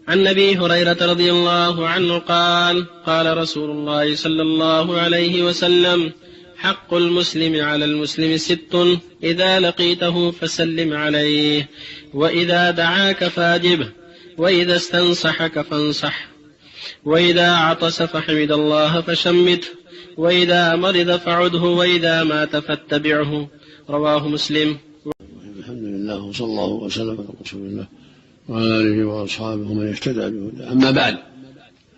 عن أبي هريرة رضي الله عنه قال قال رسول الله صلى الله عليه وسلم حق المسلم على المسلم 6: إذا لقيته فسلم عليه، وإذا دعاك فأجبه، وإذا استنصحك فانصح، وإذا عطس فحمد الله فشمته، وإذا مرض فعده، وإذا مات فاتبعه. رواه مسلم. الحمد لله وصلى الله وسلم على رسول الله وعلى آله وأصحابه ومن اهتدى بهداه. أما بعد،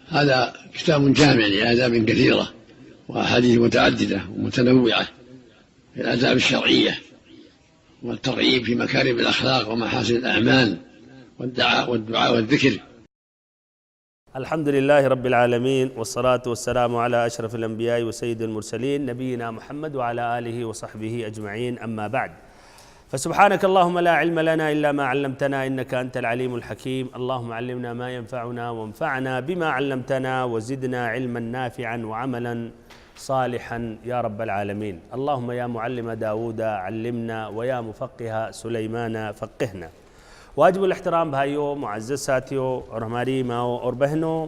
هذا كتاب جامع لآداب كثيرة وأحاديث متعددة ومتنوعة في الآداب الشرعية والترغيب في مكارم الأخلاق ومحاسن الأعمال والدعاء والذكر. الحمد لله رب العالمين، والصلاة والسلام على أشرف الأنبياء وسيد المرسلين نبينا محمد وعلى آله وصحبه أجمعين. أما بعد، فسبحانك اللهم لا علم لنا إلا ما علمتنا إنك أنت العليم الحكيم. اللهم علمنا ما ينفعنا وانفعنا بما علمتنا وزدنا علما نافعا وعملا صالحا يا رب العالمین. اللهم يا معلم داود علمنا ويا مفقه سليمان فقهنا. واجب الاحترام بھائیوں، معزز ساتھیوں اور ہماری ماؤں اور بہنوں،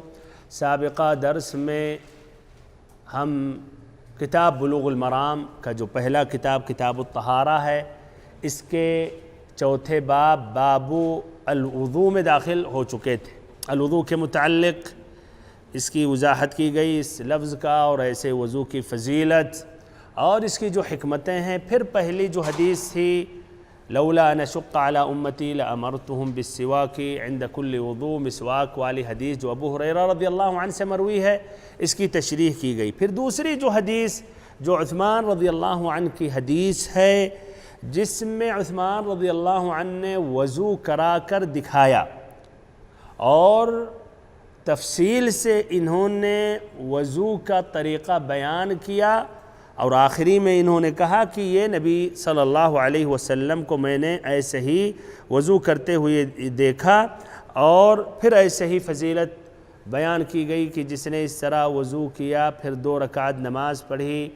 سابقہ درس میں ہم کتاب بلوغ المرام کا جو پہلا کتاب الطہارہ ہے، اس کے چوتھے باب الوضوء میں داخل ہو چکے تھے. الوضوء کے متعلق اس کی وضاحت کی گئی، اس لفظ کا اور ایسے وضو کی فضیلت اور اس کی جو حکمتیں ہیں. پھر پہلی جو حدیث تھی، لولا ان اشق علی امتی لامرتہم بالسواک عند کل وضوء، مسواک والی حدیث جو ابو ہریرہ رضی اللہ عنہ سے مروی ہے، اس کی تشریح کی گئی. پھر دوسری جو حدیث جو عثمان رضی اللہ عنہ کی حدیث ہے، جس میں عثمان رضی اللہ عنہ نے وضو کرا کر دکھایا اور تفصیل سے انہوں نے وضو کا طریقہ بیان کیا، اور آخری میں انہوں نے کہا کہ یہ نبی صلی اللہ علیہ وسلم کو میں نے ایسے ہی وضو کرتے ہوئے دیکھا. اور پھر ایسے ہی فضیلت بیان کی گئی کہ جس نے اس طرح وضو کیا، پھر 2 رکعت نماز پڑھی،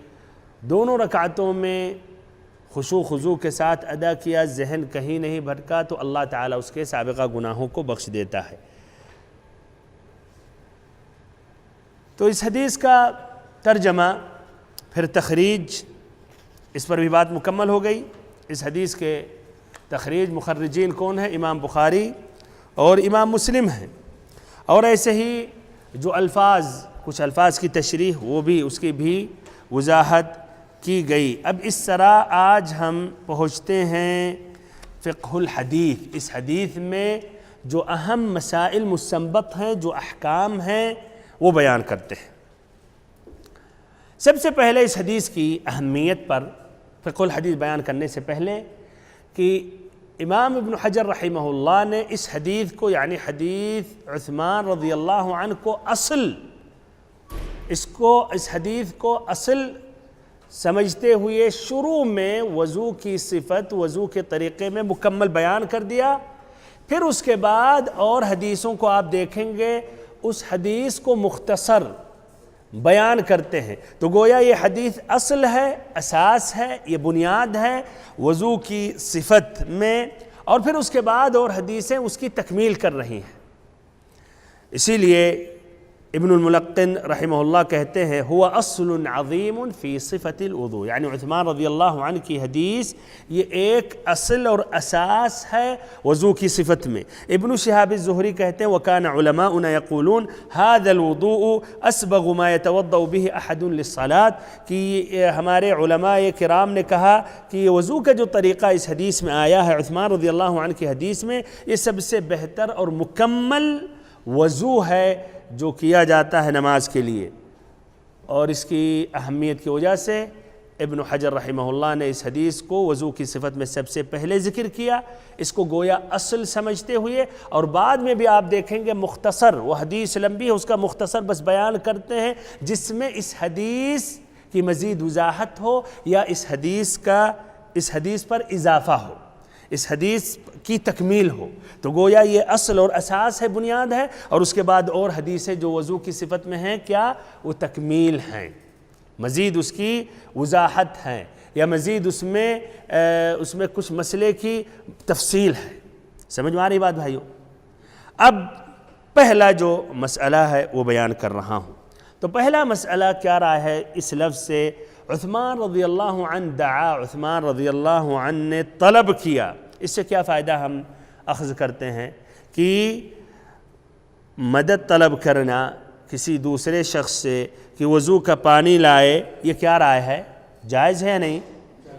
دونوں رکعتوں میں خشوع خضوع کے ساتھ ادا کیا، ذہن کہیں نہیں بھٹکا، تو اللہ تعالیٰ اس کے سابقہ گناہوں کو بخش دیتا ہے. تو اس حدیث کا ترجمہ، پھر تخریج، اس پر بھی بات مکمل ہو گئی. اس حدیث کے تخریج مخرجین کون ہیں؟ امام بخاری اور امام مسلم ہیں. اور ایسے ہی جو کچھ الفاظ کی تشریح، وہ بھی اس کی بھی وضاحت کی گئی. اب اس طرح آج ہم پہنچتے ہیں فقہ الحدیث. اس حدیث میں جو اہم مسائل مستنبط ہیں، جو احکام ہیں، وہ بیان کرتے ہیں. سب سے پہلے اس حدیث کی اہمیت پر فقہ الحدیث بیان کرنے سے پہلے کہ امام ابن حجر رحمہ اللہ نے اس حدیث کو، یعنی حدیث عثمان رضی اللہ عنہ کو اس حدیث کو اصل سمجھتے ہوئے شروع میں وضو کی صفت، وضو کے طریقے میں مکمل بیان کر دیا. پھر اس کے بعد اور حدیثوں کو آپ دیکھیں گے، اس حدیث کو مختصر بیان کرتے ہیں. تو گویا یہ حدیث اصل ہے، اساس ہے، یہ بنیاد ہے وضو کی صفت میں، اور پھر اس کے بعد اور حدیثیں اس کی تکمیل کر رہی ہیں. اسی لیے ابن الملقن رحمہ اللہ کہتے ہیں ہوا اصل عظیم فی صفت الوضوء، یعنی عثمان رضی اللہ عنہ کی حدیث یہ ایک اصل اور اساس ہے وضو کی صفت میں. ابن شہاب الزہری کہتے ہیں وکان علماؤنا یقولون هذا الوضوء اسبغ ما يتوضأ به احد للصلاة، کہ ہمارے علماء کرام نے کہا کہ یہ وضو کا جو طریقہ اس حدیث میں آیا ہے، عثمان رضی اللہ عنہ کی حدیث میں، یہ سب سے بہتر اور مکمل وضو ہے جو کیا جاتا ہے نماز کے لیے. اور اس کی اہمیت کی وجہ سے ابن حجر رحمہ اللہ نے اس حدیث کو وضو کی صفت میں سب سے پہلے ذکر کیا، اس کو گویا اصل سمجھتے ہوئے. اور بعد میں بھی آپ دیکھیں گے مختصر، وہ حدیث لمبی ہے، اس کا مختصر بس بیان کرتے ہیں جس میں اس حدیث کی مزید وضاحت ہو یا اس حدیث پر اضافہ ہو، اس حدیث کی تکمیل ہو. تو گویا یہ اصل اور اساس ہے، بنیاد ہے، اور اس کے بعد اور حدیثیں جو وضو کی صفت میں ہیں کیا وہ تکمیل ہیں، مزید اس کی وضاحت ہے، یا مزید اس میں کچھ مسئلے کی تفصیل ہے. سمجھ میں آ رہی بات بھائیو؟ اب پہلا جو مسئلہ ہے وہ بیان کر رہا ہوں۔ تو پہلا مسئلہ کیا رہا ہے اس لفظ سے، عثمان رضی اللہ عنہ دعا، عثمان رضی اللہ عنہ نے طلب کیا۔ اس سے کیا فائدہ ہم اخذ کرتے ہیں کہ مدد طلب کرنا کسی دوسرے شخص سے کہ وضو کا پانی لائے، یہ کیا رائے ہے؟ جائز ہے یا نہیں؟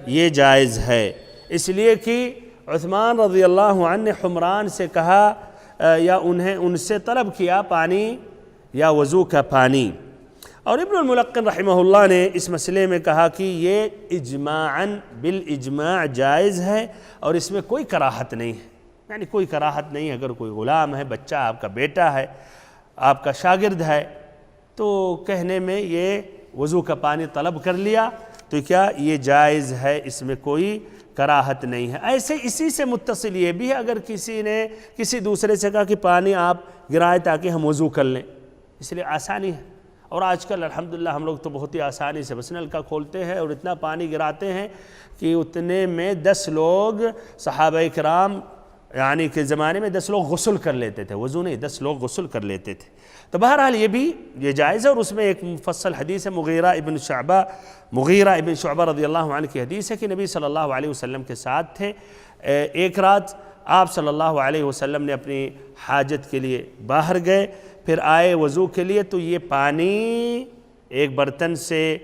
یہ جائز ہے، اس لیے کہ عثمان رضی اللہ عنہ نے حمران سے کہا یا ان سے طلب کیا پانی یا وضو کا پانی۔ اور ابن الملقن رحمہ اللہ نے اس مسئلے میں کہا کہ یہ اجماعاً بالاجماع جائز ہے اور اس میں کوئی کراہت نہیں ہے، یعنی کوئی کراہت نہیں ہے۔ اگر کوئی غلام ہے، بچہ آپ کا بیٹا ہے، آپ کا شاگرد ہے، تو کہنے میں یہ وضو کا پانی طلب کر لیا تو کیا یہ جائز ہے، اس میں کوئی کراہت نہیں ہے۔ ایسے اسی سے متصل یہ بھی ہے، اگر کسی نے کسی دوسرے سے کہا کہ پانی آپ گرائے تاکہ ہم وضو کر لیں، اس لیے آسانی ہے۔ اور آج کل الحمدللہ ہم لوگ تو بہت ہی آسانی سے بس نل کا کھولتے ہیں اور اتنا پانی گراتے ہیں کہ اتنے میں 10 لوگ صحابہ کرام یعنی کہ زمانے میں 10 لوگ غسل کر لیتے تھے، وضو نہیں، 10 لوگ غسل کر لیتے تھے۔ تو بہرحال یہ جائز ہے، اور اس میں ایک مفصل حدیث ہے مغیرہ ابن شعبہ رضی اللہ عنہ کی حدیث ہے کہ نبی صلی اللہ علیہ وسلم کے ساتھ تھے۔ ایک رات آپ صلی اللہ علیہ وسلم نے اپنی حاجت کے لیے باہر گئے، پھر آئے وضو کے لیے تو یہ پانی ایک برتن سے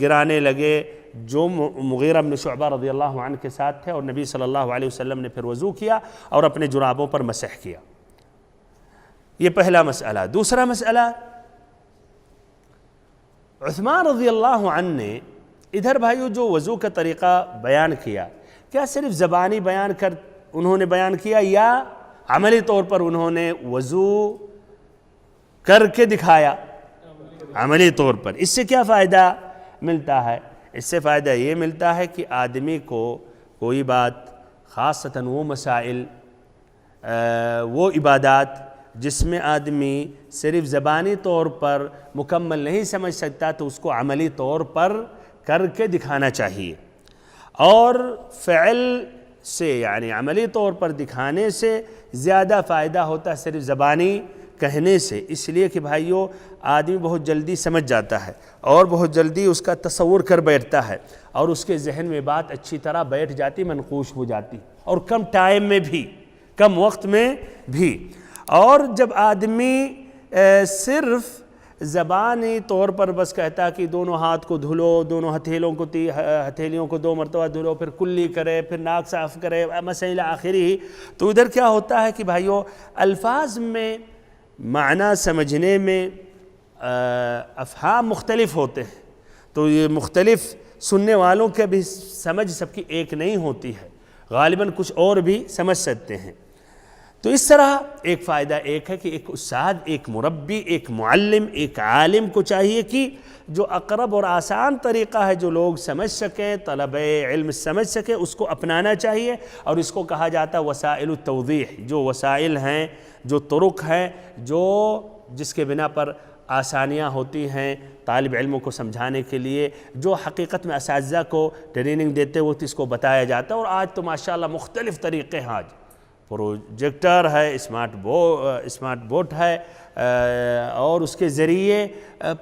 گرانے لگے جو مغیرہ بن شعبہ رضی اللہ عنہ کے ساتھ تھے، اور نبی صلی اللہ علیہ وسلم نے پھر وضو کیا اور اپنے جرابوں پر مسح کیا۔ یہ پہلا مسئلہ۔ دوسرا مسئلہ، عثمان رضی اللہ عنہ نے ادھر بھائیو جو وضو کا طریقہ بیان کیا، کیا صرف زبانی انہوں نے بیان کیا یا عملی طور پر انہوں نے وضو کر کے دکھایا؟ عملی طور پر۔ اس سے کیا فائدہ ملتا ہے؟ اس سے فائدہ یہ ملتا ہے کہ آدمی کو کوئی بات، خاصتاً وہ مسائل، وہ عبادات جس میں آدمی صرف زبانی طور پر مکمل نہیں سمجھ سکتا، تو اس کو عملی طور پر کر کے دکھانا چاہیے۔ اور فعل سے یعنی عملی طور پر دکھانے سے زیادہ فائدہ ہوتا ہے صرف زبانی کہنے سے، اس لیے کہ بھائیو آدمی بہت جلدی سمجھ جاتا ہے اور بہت جلدی اس کا تصور کر بیٹھتا ہے اور اس کے ذہن میں بات اچھی طرح بیٹھ جاتی، منقوش ہو جاتی، اور کم ٹائم میں بھی، کم وقت میں بھی۔ اور جب آدمی صرف زبانی طور پر بس کہتا کہ دونوں ہاتھ کو دھلو، دونوں ہتھیلیوں کو 2 مرتبہ دھلو، پھر کلی کرے، پھر ناک صاف کرے، مسئلہ آخری، تو ادھر کیا ہوتا ہے کہ بھائیو الفاظ میں معنی سمجھنے میں افہام مختلف ہوتے ہیں، تو یہ مختلف سننے والوں کے بھی سمجھ سب کی ایک نہیں ہوتی ہے، غالباً کچھ اور بھی سمجھ سکتے ہیں۔ تو اس طرح ایک فائدہ ایک ہے کہ ایک استاد، ایک مربی، ایک معلم، ایک عالم کو چاہیے کہ جو اقرب اور آسان طریقہ ہے جو لوگ سمجھ سکیں، طلب علم سمجھ سکیں، اس کو اپنانا چاہیے، اور اس کو کہا جاتا ہے وسائل التوضیح، جو وسائل ہیں، جو طرق ہیں، جس کے بنا پر آسانیاں ہوتی ہیں طالب علموں کو سمجھانے کے لیے، جو حقیقت میں اساتذہ کو ٹریننگ دیتے وقت اس کو بتایا جاتا ہے۔ اور آج تو ماشاءاللہ مختلف طریقے ہیں، آج پروجیکٹر ہے، اسمارٹ بورڈ ہے، اور اس کے ذریعے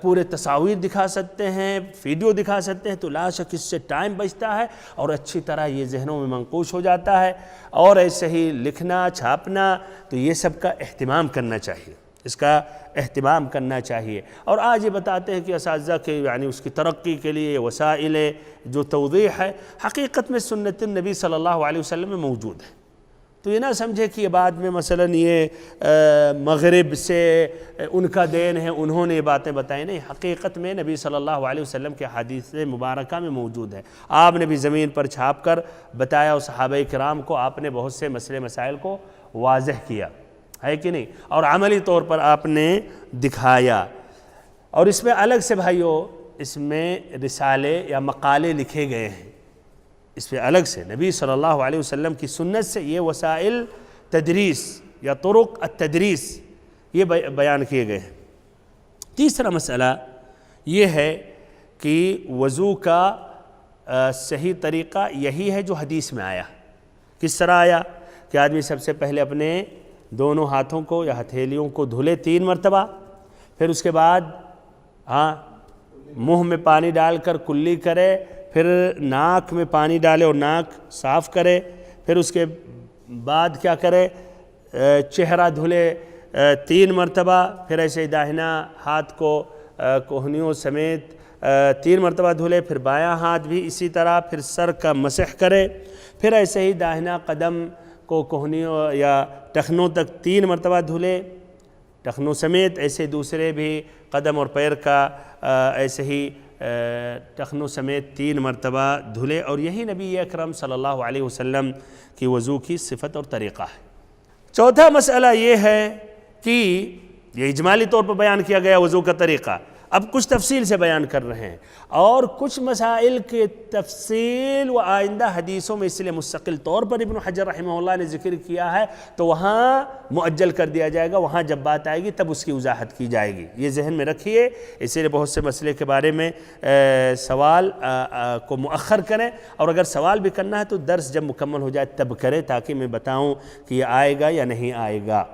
پورے تصاویر دکھا سکتے ہیں، ویڈیو دکھا سکتے ہیں، تو لا شک اس سے ٹائم بچتا ہے اور اچھی طرح یہ ذہنوں میں منقوش ہو جاتا ہے۔ اور ایسے ہی لکھنا، چھاپنا، تو یہ سب کا اہتمام کرنا چاہیے، اس کا اہتمام کرنا چاہیے۔ اور آج یہ بتاتے ہیں کہ اساتذہ کے یعنی اس کی ترقی کے لیے وسائل جو توضیح ہے، حقیقت میں سنت النبی صلی اللہ علیہ وسلم میں موجود ہے۔ تو یہ نہ سمجھے کہ یہ بعد میں مثلاً یہ مغرب سے ان کا دین ہے، انہوں نے یہ باتیں بتائیں، نہیں، حقیقت میں نبی صلی اللہ علیہ وسلم کے حدیث مبارکہ میں موجود ہے۔ آپ نے بھی زمین پر چھاپ کر بتایا، اور صحابہ کرام کو آپ نے بہت سے مسائل کو واضح کیا ہے کہ نہیں، اور عملی طور پر آپ نے دکھایا۔ اور اس میں الگ سے بھائیو، اس میں رسالے یا مقالے لکھے گئے ہیں، اس پہ الگ سے نبی صلی اللہ علیہ وسلم کی سنت سے یہ وسائل تدریس یا طرق التدریس یہ بیان کیے گئے ہیں۔ تیسرا مسئلہ یہ ہے کہ وضو کا صحیح طریقہ یہی ہے جو حدیث میں آیا۔ کس طرح آیا کہ آدمی سب سے پہلے اپنے دونوں ہاتھوں کو یا ہتھیلیوں کو دھلے 3 مرتبہ، پھر اس کے بعد منہ میں پانی ڈال کر کلی کرے، پھر ناک میں پانی ڈالے اور ناک صاف کرے، پھر اس کے بعد کیا کرے، چہرہ دھلے 3 مرتبہ، پھر ایسے ہی داہنا ہاتھ کو کوہنیوں سمیت 3 مرتبہ دھلے، پھر بایاں ہاتھ بھی اسی طرح، پھر سر کا مسح کرے، پھر ایسے ہی داہنا قدم کو کوہنیوں یا ٹخنوں تک 3 مرتبہ دھلے ٹخنوں سمیت، ایسے دوسرے بھی قدم اور پیر کا ایسے ہی ٹخنوں سمیت 3 مرتبہ دھلے، اور یہی نبی اکرم صلی اللہ علیہ وسلم کی وضو کی صفت اور طریقہ ہے۔ چوتھا مسئلہ یہ ہے کہ یہ اجمالی طور پر بیان کیا گیا وضو کا طریقہ، اب کچھ تفصیل سے بیان کر رہے ہیں، اور کچھ مسائل کے تفصیل و آئندہ حدیثوں میں اس لیے مستقل طور پر ابن حجر رحمہ اللہ نے ذکر کیا ہے، تو وہاں مؤجل کر دیا جائے گا، وہاں جب بات آئے گی تب اس کی وضاحت کی جائے گی، یہ ذہن میں رکھیے۔ اسی لیے بہت سے مسئلے کے بارے میں سوال کو مؤخر کریں، اور اگر سوال بھی کرنا ہے تو درس جب مکمل ہو جائے تب کریں، تاکہ میں بتاؤں کہ یہ آئے گا یا نہیں آئے گا۔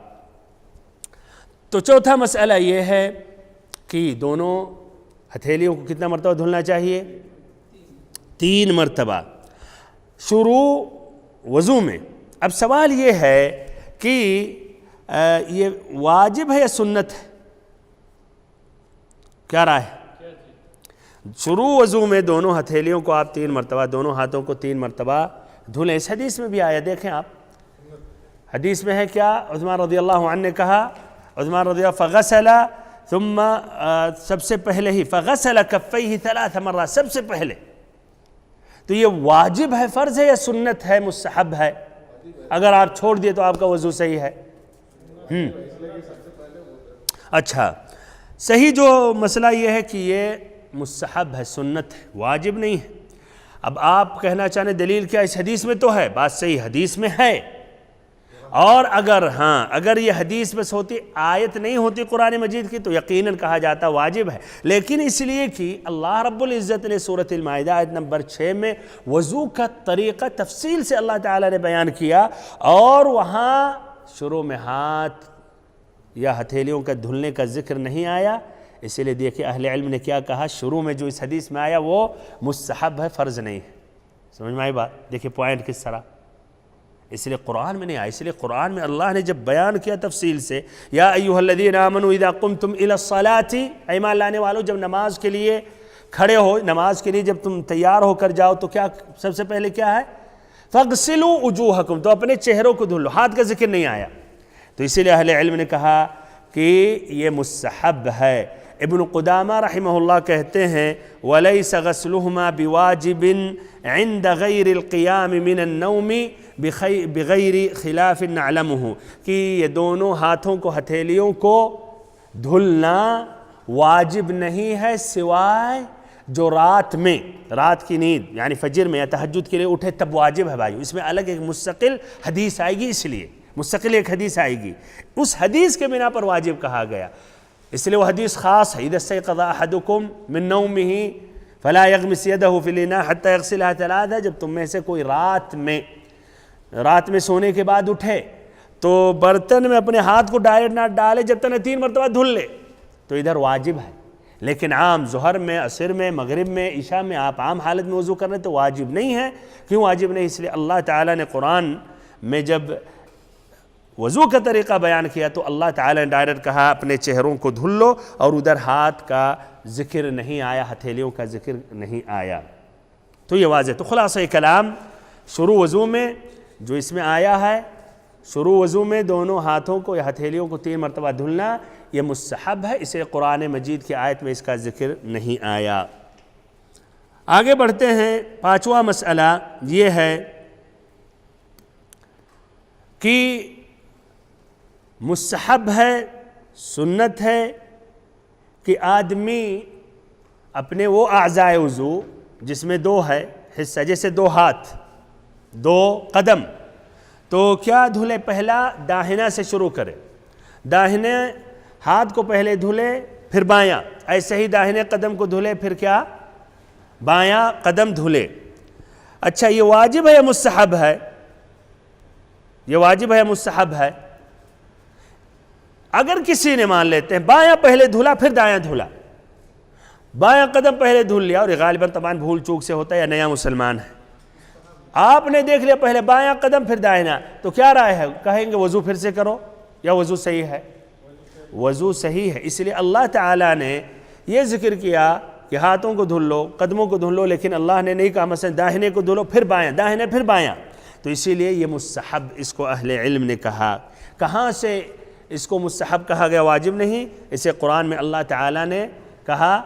تو چوتھا مسئلہ یہ ہے کہ دونوں ہتھیلیوں کو کتنا مرتبہ دھلنا چاہیے؟ 3 مرتبہ شروع وضو میں۔ اب سوال یہ ہے کہ یہ واجب ہے یا سنت ہے؟ کیا رائے ہے؟ شروع وضو میں دونوں ہتھیلیوں کو آپ 3 مرتبہ، دونوں ہاتھوں کو 3 مرتبہ دھلیں۔ اس حدیث میں بھی آیا، دیکھیں آپ، حدیث میں ہے کیا؟ عثمان رضی اللہ عنہ نے کہا، عثمان رضی اللہ فغسل، ثم سب سے پہلے ہی فغسل کفیہ 3 مرات، سب سے پہلے۔ تو یہ واجب ہے، فرض ہے، یا سنت ہے، مستحب ہے؟ اگر آپ چھوڑ دیے تو آپ کا وضو صحیح ہے؟ اچھا، صحیح جو مسئلہ یہ ہے کہ یہ مستحب ہے، سنت ہے، واجب نہیں ہے۔ اب آپ کہنا چاہیں دلیل کیا؟ اس حدیث میں تو ہے، بات صحیح، حدیث میں ہے، اور اگر یہ حدیث بس ہوتی، آیت نہیں ہوتی قرآن مجید کی، تو یقیناً کہا جاتا واجب ہے، لیکن اس لیے کہ اللہ رب العزت نے سورۃ المائدہ آیت نمبر 6 میں وضو کا طریقہ تفصیل سے اللہ تعالیٰ نے بیان کیا، اور وہاں شروع میں ہاتھ یا ہتھیلیوں کا دھلنے کا ذکر نہیں آیا، اسی لیے دیکھیں اہل علم نے کیا کہا، شروع میں جو اس حدیث میں آیا وہ مستحب ہے، فرض نہیں ہے۔ سمجھ میں آئی بات؟ دیکھیں پوائنٹ کس طرح، اس لیے قرآن میں نہیں آیا، اس لیے قرآن میں اللہ نے جب بیان کیا تفصیل سے، یا ایھا الذین آمنوا اذا قمتم الی الصلاۃ، ایمان لانے والوں جب نماز کے لیے کھڑے ہو، نماز کے لیے جب تم تیار ہو کر جاؤ، تو کیا سب سے پہلے کیا ہے؟ فاغسلوا وجوہکم، تو اپنے چہروں کو دھلو، ہاتھ کا ذکر نہیں آیا، تو اسی لیے اہل علم نے کہا کہ یہ مستحب ہے۔ ابن قدامہ رحمہ اللہ کہتے ہیں وَلَيْسَ غَسْلُهُمَا بِوَاجِبٍ عِنْدَ غَيْرِ الْقِيَامِ مِنَ النَّوْمِ بِغَيْرِ خِلَافٍ نَعْلَمُهُ، کہ یہ دونوں ہاتھوں کو، ہتھیلیوں کو دھلنا واجب نہیں ہے، سوائے جو رات کی نیند یعنی فجر میں یا تہجد کے لیے اٹھے تب واجب ہے بھائی، اس میں الگ ایک مستقل حدیث آئے گی، اس لیے مستقل ایک حدیث آئے گی، اس حدیث کے بنا پر واجب کہا گیا، اس لیے وہ حدیث خاص ہے۔ اذا استيقظ احدكم من نومه فلا يغمس يده في الاناء حتى يغسلها 3، جب تم میں سے کوئی رات میں سونے کے بعد اٹھے تو برتن میں اپنے ہاتھ کو ڈائریکٹ نہ ڈالے جب تک 3 مرتبہ دھل لے، تو ادھر واجب ہے، لیکن عام ظہر میں، عصر میں، مغرب میں، عشاء میں آپ عام حالت میں وضو کر رہے تو واجب نہیں ہے۔ کیوں واجب نہیں؟ اس لیے اللہ تعالیٰ نے قرآن میں جب وضو کا طریقہ بیان کیا تو اللہ تعالیٰ نے ڈائریکٹ کہا اپنے چہروں کو دھل لو، اور ادھر ہاتھ کا ذکر نہیں آیا، ہتھیلیوں کا ذکر نہیں آیا، تو یہ واضح۔ تو خلاصہ کلام، شروع وضو میں جو اس میں آیا ہے، شروع وضو میں دونوں ہاتھوں کو یا ہتھیلیوں کو 3 مرتبہ دھلنا یہ مستحب ہے، اسے قرآن مجید کی آیت میں اس کا ذکر نہیں آیا۔ آگے بڑھتے ہیں، 5واں مسئلہ یہ ہے کہ مستحب ہے، سنت ہے کہ آدمی اپنے وہ اعضائے وضو جس میں 2 ہے حصہ، جیسے 2 ہاتھ، 2 قدم، تو کیا دھلے؟ پہلا داہنا سے شروع کرے، داہنے ہاتھ کو پہلے دھلے، پھر بایاں، ایسے ہی داہنے قدم کو دھلے، پھر کیا؟ بایاں قدم دھلے۔ اچھا، یہ واجب ہے یا مستحب ہے؟ یہ واجب ہے یا مستحب ہے؟ اگر کسی نے مان لیتے ہیں بایاں پہلے دھلا پھر دایاں دھلا، بایاں قدم پہلے دھل لیا، اور غالباً طبعاً بھول چوک سے ہوتا ہے یا نیا مسلمان ہے، آپ نے دیکھ لیا پہلے بایاں قدم پھر دائنا، تو کیا رائے ہے؟ کہیں گے وضو پھر سے کرو یا وضو صحیح ہے؟ وضو صحیح ہے۔ اس لیے اللہ تعالیٰ نے یہ ذکر کیا کہ ہاتھوں کو دھل لو، قدموں کو دھل لو، لیکن اللہ نے نہیں کہا مثلا داہنے کو دھلو پھر بایاں، داہنے پھر بایاں۔ تو اسی لیے یہ مستحب اس کو اہل علم نے کہا۔ کہاں سے اس کو مستحب کہا گیا، واجب نہیں؟ اسے قرآن میں اللہ تعالیٰ نے کہا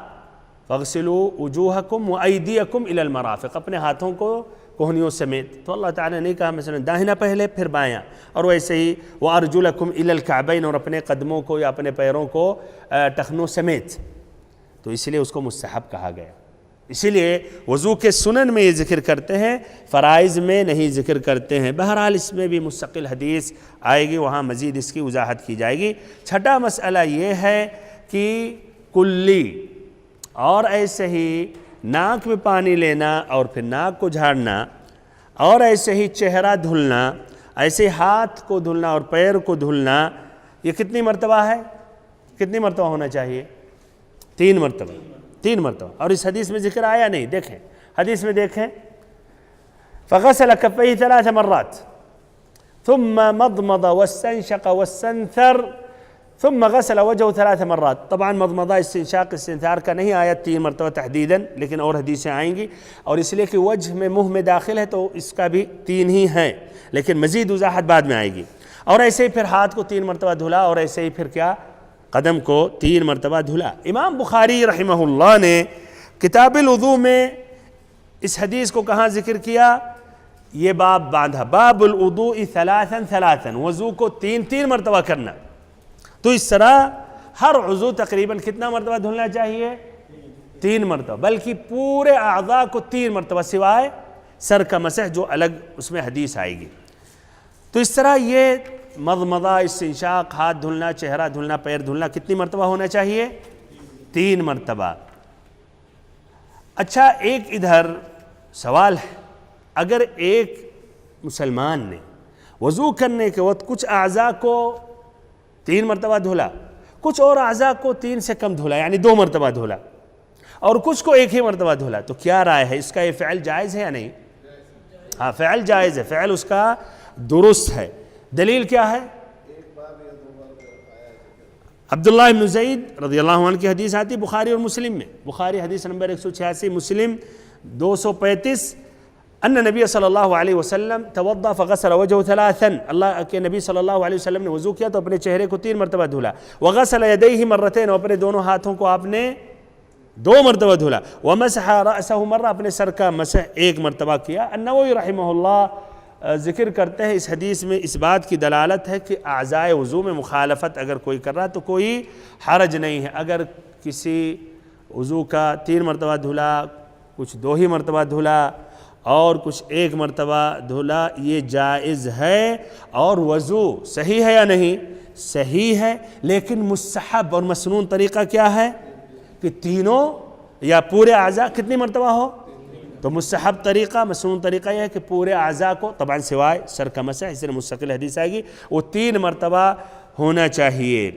فَاغْسِلُوا وُجُوهَكُمْ وَأَيْدِيَكُمْ إِلَى الْمَرَافِقِ، اپنے ہاتھوں کو کوہنیوں سمیت۔ تو اللہ تعالیٰ نے کہا مثلا داہنا پہلے پھر بایاں، اور ویسے ہی وَأَرْجُلَكُمْ إِلَى الْكَعْبَيْنِ، اور اپنے قدموں کو یا اپنے پیروں کو ٹخنوں سمیت۔ تو اس لیے اس کو مستحب کہا گیا۔ اسی لیے وضو کے سنن میں یہ ذکر کرتے ہیں، فرائض میں نہیں ذکر کرتے ہیں۔ بہرحال اس میں بھی مستقل حدیث آئے گی، وہاں مزید اس کی وضاحت کی جائے گی۔ چھٹا مسئلہ یہ ہے کہ کلی اور ایسے ہی ناک میں پانی لینا اور پھر ناک کو جھاڑنا، اور ایسے ہی چہرہ دھلنا، ایسے ہاتھ کو دھلنا اور پیر کو دھلنا، یہ کتنی مرتبہ ہے؟ کتنی مرتبہ ہونا چاہیے؟ 3 مرتبہ، 3 مرتبہ۔ اور اس حدیث میں ذکر آیا نہیں، دیکھیں حدیث میں دیکھیں فغسل كفيه 3 مرات ثم مضمض واستنشق واستنثر ثم غسل وجهه 3 مرات۔ طبعاً مضمضہ استنشاق استنثار کا نہیں آیا 3 مرتبہ تحدیداً، لیکن اور حدیثیں آئیں گی، اور اس لیے کہ وجہ میں منہ میں داخل ہے تو اس کا بھی 3 ہی ہیں، لیکن مزید وضاحت بعد میں آئے گی۔ اور ایسے ہی پھر ہاتھ کو 3 مرتبہ دھلا، اور ایسے ہی پھر کیا؟ قدم کو 3 مرتبہ دھلا۔ امام بخاری رحمہ اللہ نے کتاب الوضو میں اس حدیث کو کہاں ذکر کیا؟ یہ باب باندھا، باب الوضوء 3 3، وضو کو 3 مرتبہ کرنا۔ تو اس طرح ہر عضو تقریباً کتنا مرتبہ دھلنا چاہیے؟ 3 مرتبہ، بلکہ پورے اعضاء کو 3 مرتبہ سوائے سر کا مسح جو الگ اس میں حدیث آئے گی۔ تو اس طرح یہ مضمضہ، استنشاق، ہاتھ دھلنا، چہرہ دھلنا، پیر دھلنا کتنی مرتبہ ہونا چاہیے؟ 3 مرتبہ۔ اچھا، ایک ادھر سوال ہے، اگر ایک مسلمان نے وضو کرنے کے وقت کچھ اعضاء کو 3 مرتبہ دھلا، کچھ اور اعضاء کو 3 سے کم دھلا، یعنی 2 مرتبہ دھلا، اور کچھ کو 1 ہی مرتبہ دھلا، تو کیا رائے ہے؟ اس کا یہ فعل جائز ہے یا نہیں؟ ہاں، فعل جائز ہے، فعل اس کا درست ہے۔ دلیل کیا ہے؟ عبداللہ بن زید رضی اللہ عنہ کی حدیث آتی بخاری اور مسلم میں، بخاری حدیث نمبر 186، مسلم 235، ان نبی صلی اللہ علیہ وسلم توضا فغسل وجهه 3، اللہ کے نبی صلی اللہ علیہ وسلم نے وضو کیا تو اپنے چہرے کو 3 مرتبہ دھلا، وغسل یدیہ مرتين، اور اپنے دونوں ہاتھوں کو آپ نے 2 مرتبہ دھلا، ومسح رأسه مرہ، اپنے سر کا مسح 1 مرتبہ کیا۔ النووی رحمہ اللہ ذکر کرتے ہیں اس حدیث میں اس بات کی دلالت ہے کہ اعضاء وضو میں مخالفت اگر کوئی کر رہا تو کوئی حرج نہیں ہے۔ اگر کسی وضو کا 3 مرتبہ دھلا، کچھ 2 ہی مرتبہ دھلا، اور کچھ 1 مرتبہ دھلا، یہ جائز ہے۔ اور وضو صحیح ہے یا نہیں؟ صحیح ہے، لیکن مستحب اور مسنون طریقہ کیا ہے کہ تینوں یا پورے اعضاء کتنی مرتبہ ہو؟ تو مستحب طریقہ، مسنون طریقہ یہ ہے کہ پورے اعضاء کو، طبعاً سوائے سر کا مسح، اس لیے مستقل حدیث آئے گی، وہ 3 مرتبہ ہونا چاہیے۔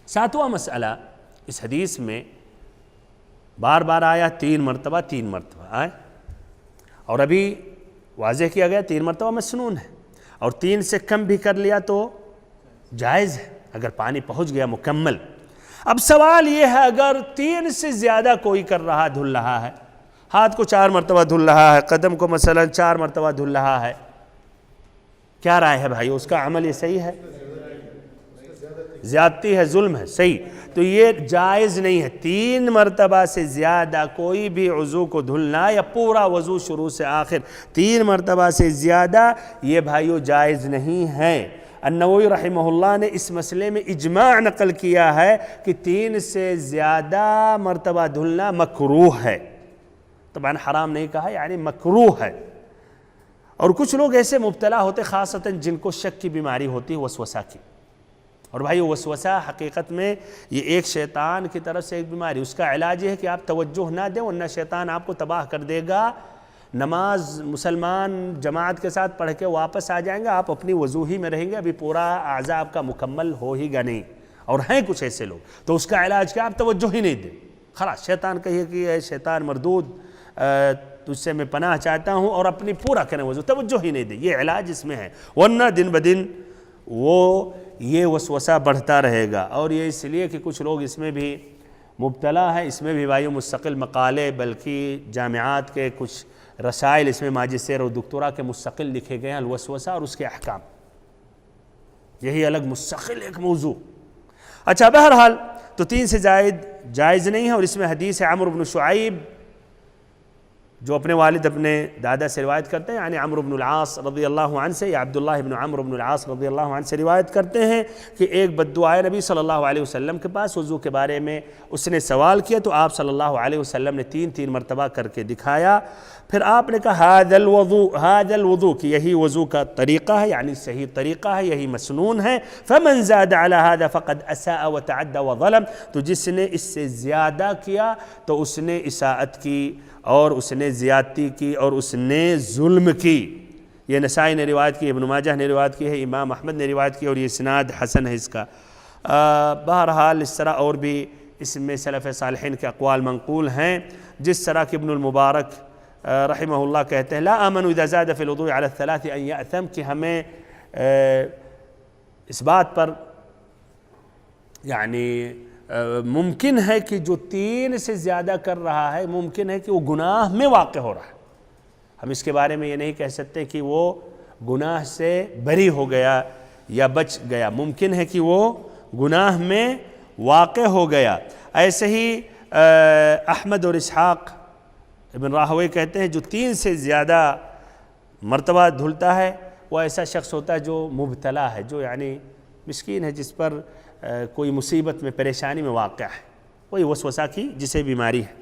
7واں مسئلہ اس حدیث میں بار بار آیا 3 مرتبہ 3 مرتبہ آئے، اور ابھی واضح کیا گیا 3 مرتبہ مسنون ہے، اور 3 سے کم بھی کر لیا تو جائز ہے اگر پانی پہنچ گیا مکمل۔ اب سوال یہ ہے اگر 3 سے زیادہ کوئی کر رہا، دھل رہا ہے، ہاتھ کو 4 مرتبہ دھل رہا ہے، قدم کو مثلا 4 مرتبہ دھل رہا ہے، کیا رائے ہے بھائی؟ اس کا عمل یہ صحیح ہے؟ زیادتی ہے، ظلم ہے، صحیح؟ تو یہ جائز نہیں ہے۔ 3 مرتبہ سے زیادہ کوئی بھی عضو کو دھلنا، یا پورا وضو شروع سے آخر 3 مرتبہ سے زیادہ، یہ بھائیو جائز نہیں ہے۔ النووی رحمہ اللہ نے اس مسئلے میں اجماع نقل کیا ہے کہ 3 سے زیادہ مرتبہ دھلنا مکروہ ہے، طبعاً حرام نہیں کہا، یعنی مکروہ ہے۔ اور کچھ لوگ ایسے مبتلا ہوتے خاصتاً جن کو شک کی بیماری ہوتی ہے، وسوسہ کی، اور بھائی وسوسہ حقیقت میں یہ ایک شیطان کی طرف سے ایک بیماری، اس کا علاج یہ ہے کہ آپ توجہ نہ دیں ورنہ شیطان آپ کو تباہ کر دے گا۔ نماز مسلمان جماعت کے ساتھ پڑھ کے واپس آ جائیں گے، آپ اپنی وضو ہی میں رہیں گے، ابھی پورا اعضاء آپ کا مکمل ہو ہی گا نہیں. اور ہیں کچھ ایسے لوگ تو اس کا علاج کیا؟ آپ توجہ ہی نہیں دیں، خلاص شیطان کہیے کہ اے شیطان مردود تجھ سے میں پناہ چاہتا ہوں، اور اپنی پورا کریں وضو، توجہ ہی نہیں دیں. یہ علاج اس میں ہے، ورنہ دن بدن وہ یہ وسوسہ بڑھتا رہے گا. اور یہ اس لیے کہ کچھ لوگ اس میں بھی مبتلا ہے. اس میں بھی بھائیو مستقل مقالے، بلکہ جامعات کے کچھ رسائل اس میں ماجسٹر اور دکتورا کے مستقل لکھے گئے ہیں، الوسوسہ اور اس کے احکام، یہی الگ مستقل ایک موضوع. اچھا بہرحال تو 3 سے زائد جائز نہیں ہے. اور اس میں حدیث ہے عمرو بن شعیب جو اپنے والد اپنے دادا سے روایت کرتے ہیں، یعنی عمرو بن العاص رضی اللہ عنہ سے، یا عبداللہ بن عمرو بن العاص رضی اللہ عنہ سے روایت کرتے ہیں کہ ایک بدو آئے نبی صلی اللہ علیہ وسلم کے پاس وضو کے بارے میں. اس نے سوال کیا تو آپ صلی اللہ علیہ وسلم نے 3 مرتبہ کر کے دکھایا. پھر آپ نے کہا هذا الوضو کہ یہی وضو کا طریقہ ہے، یعنی صحیح طریقہ ہے، یہی مسنون ہے. فمن زاد على هذا فقد اساء وتعدى وظلم، تو جس نے اس سے زیادہ کیا تو اس نے اساءت کی اور اس نے زیادتی کی اور اس نے ظلم کی. یہ نسائی نے روایت کی، ابن ماجہ نے روایت کی ہے، امام احمد نے روایت کی، اور یہ اسناد حسن ہے اس کا. بہرحال اس طرح اور بھی اس میں سلف صالحین کے اقوال منقول ہیں، جس طرح کہ ابن المبارک رحمہ اللہ کہتے ہیں لا آمن اذا زاد فی الوضوء علی الثلاث ان یأثم، کہ ہمیں اس بات پر یعنی ممکن ہے کہ جو 3 سے زیادہ کر رہا ہے ممکن ہے کہ وہ گناہ میں واقع ہو رہا ہے. ہم اس کے بارے میں یہ نہیں کہہ سکتے کہ وہ گناہ سے بری ہو گیا یا بچ گیا، ممکن ہے کہ وہ گناہ میں واقع ہو گیا. ایسے ہی احمد اور اسحاق ابن راہوی کہتے ہیں جو 3 سے زیادہ مرتبہ دھلتا ہے وہ ایسا شخص ہوتا ہے جو مبتلا ہے، جو یعنی مسکین ہے، جس پر کوئی مصیبت میں پریشانی میں واقع ہے، وہی وسوسہ کی جسے بیماری ہے.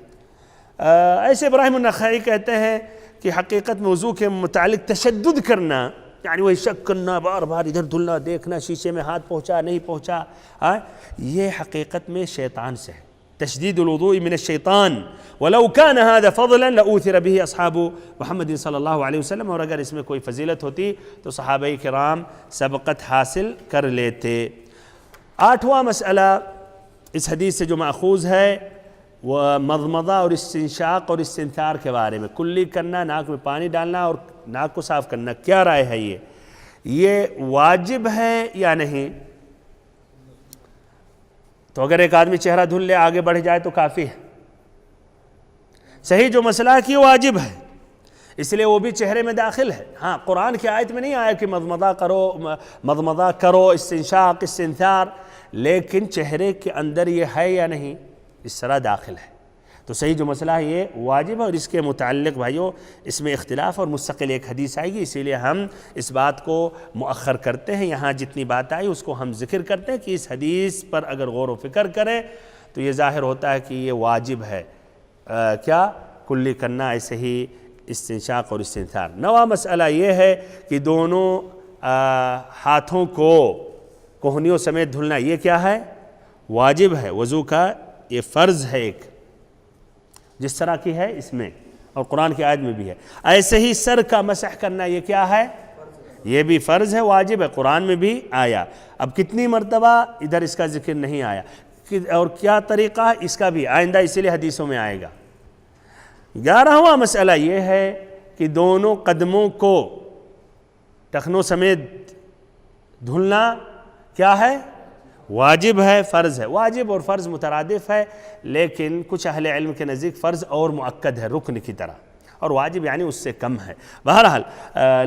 ایسے ابراہیم النخعی کہتے ہیں کہ حقیقت میں وضو کے متعلق تشدد کرنا، یعنی وہی شک کرنا، بار بار ادھر دھلنا، دیکھنا شیشے میں ہاتھ پہنچا نہیں پہنچا، یہ حقیقت میں شیطان سے ہے. تشدید الوضوء من الشیطان ولو كان هذا فضلا لأوثر به اصحاب محمد صلی اللہ علیہ وسلم، اور اگر اس میں کوئی فضیلت ہوتی تو صحابہ کرام سبقت حاصل کر لیتے. 8واں مسئلہ اس حدیث سے جو ماخوذ ہے وہ مضمضہ اور استنشاق اور استنثار کے بارے میں، کلی کرنا، ناک میں پانی ڈالنا اور ناک کو صاف کرنا. کیا رائے ہے یہ واجب ہے یا نہیں؟ تو اگر ایک آدمی چہرہ دھل لے آگے بڑھ جائے تو کافی ہے. صحیح جو مسئلہ ہے کہ واجب ہے، اس لیے وہ بھی چہرے میں داخل ہے. ہاں قرآن کی آیت میں نہیں آیا کہ مضمضہ کرو استنشاق استنثار، لیکن چہرے کے اندر یہ ہے یا نہیں اس طرح داخل ہے. تو صحیح جو مسئلہ ہے یہ واجب ہے، اور اس کے متعلق بھائیو اس میں اختلاف اور مستقل ایک حدیث آئے گی، اسی لیے ہم اس بات کو مؤخر کرتے ہیں. یہاں جتنی بات آئی اس کو ہم ذکر کرتے ہیں کہ اس حدیث پر اگر غور و فکر کریں تو یہ ظاہر ہوتا ہے کہ یہ واجب ہے. کیا کلی کرنا، ایسے ہی استنشاق اور استنثار. 9واں مسئلہ یہ ہے کہ دونوں ہاتھوں کو کوہنیوں سمیت دھلنا، یہ کیا ہے؟ واجب ہے. وضو کا یہ فرض ہے ایک، جس طرح کی ہے اس میں اور قرآن کی آیت میں بھی ہے. ایسے ہی سر کا مسح کرنا، یہ کیا ہے؟ یہ بھی فرض ہے، واجب ہے، قرآن میں بھی آیا. اب کتنی مرتبہ ادھر اس کا ذکر نہیں آیا، اور کیا طریقہ ہے اس کا بھی آئندہ اسی لیے حدیثوں میں آئے گا. 11واں مسئلہ یہ ہے کہ دونوں قدموں کو ٹخنوں سمیت دھلنا کیا ہے؟ واجب ہے، فرض ہے. واجب اور فرض مترادف ہے، لیکن کچھ اہل علم کے نزدیک فرض اور مؤکد ہے رکن کی طرح، اور واجب یعنی اس سے کم ہے. بہرحال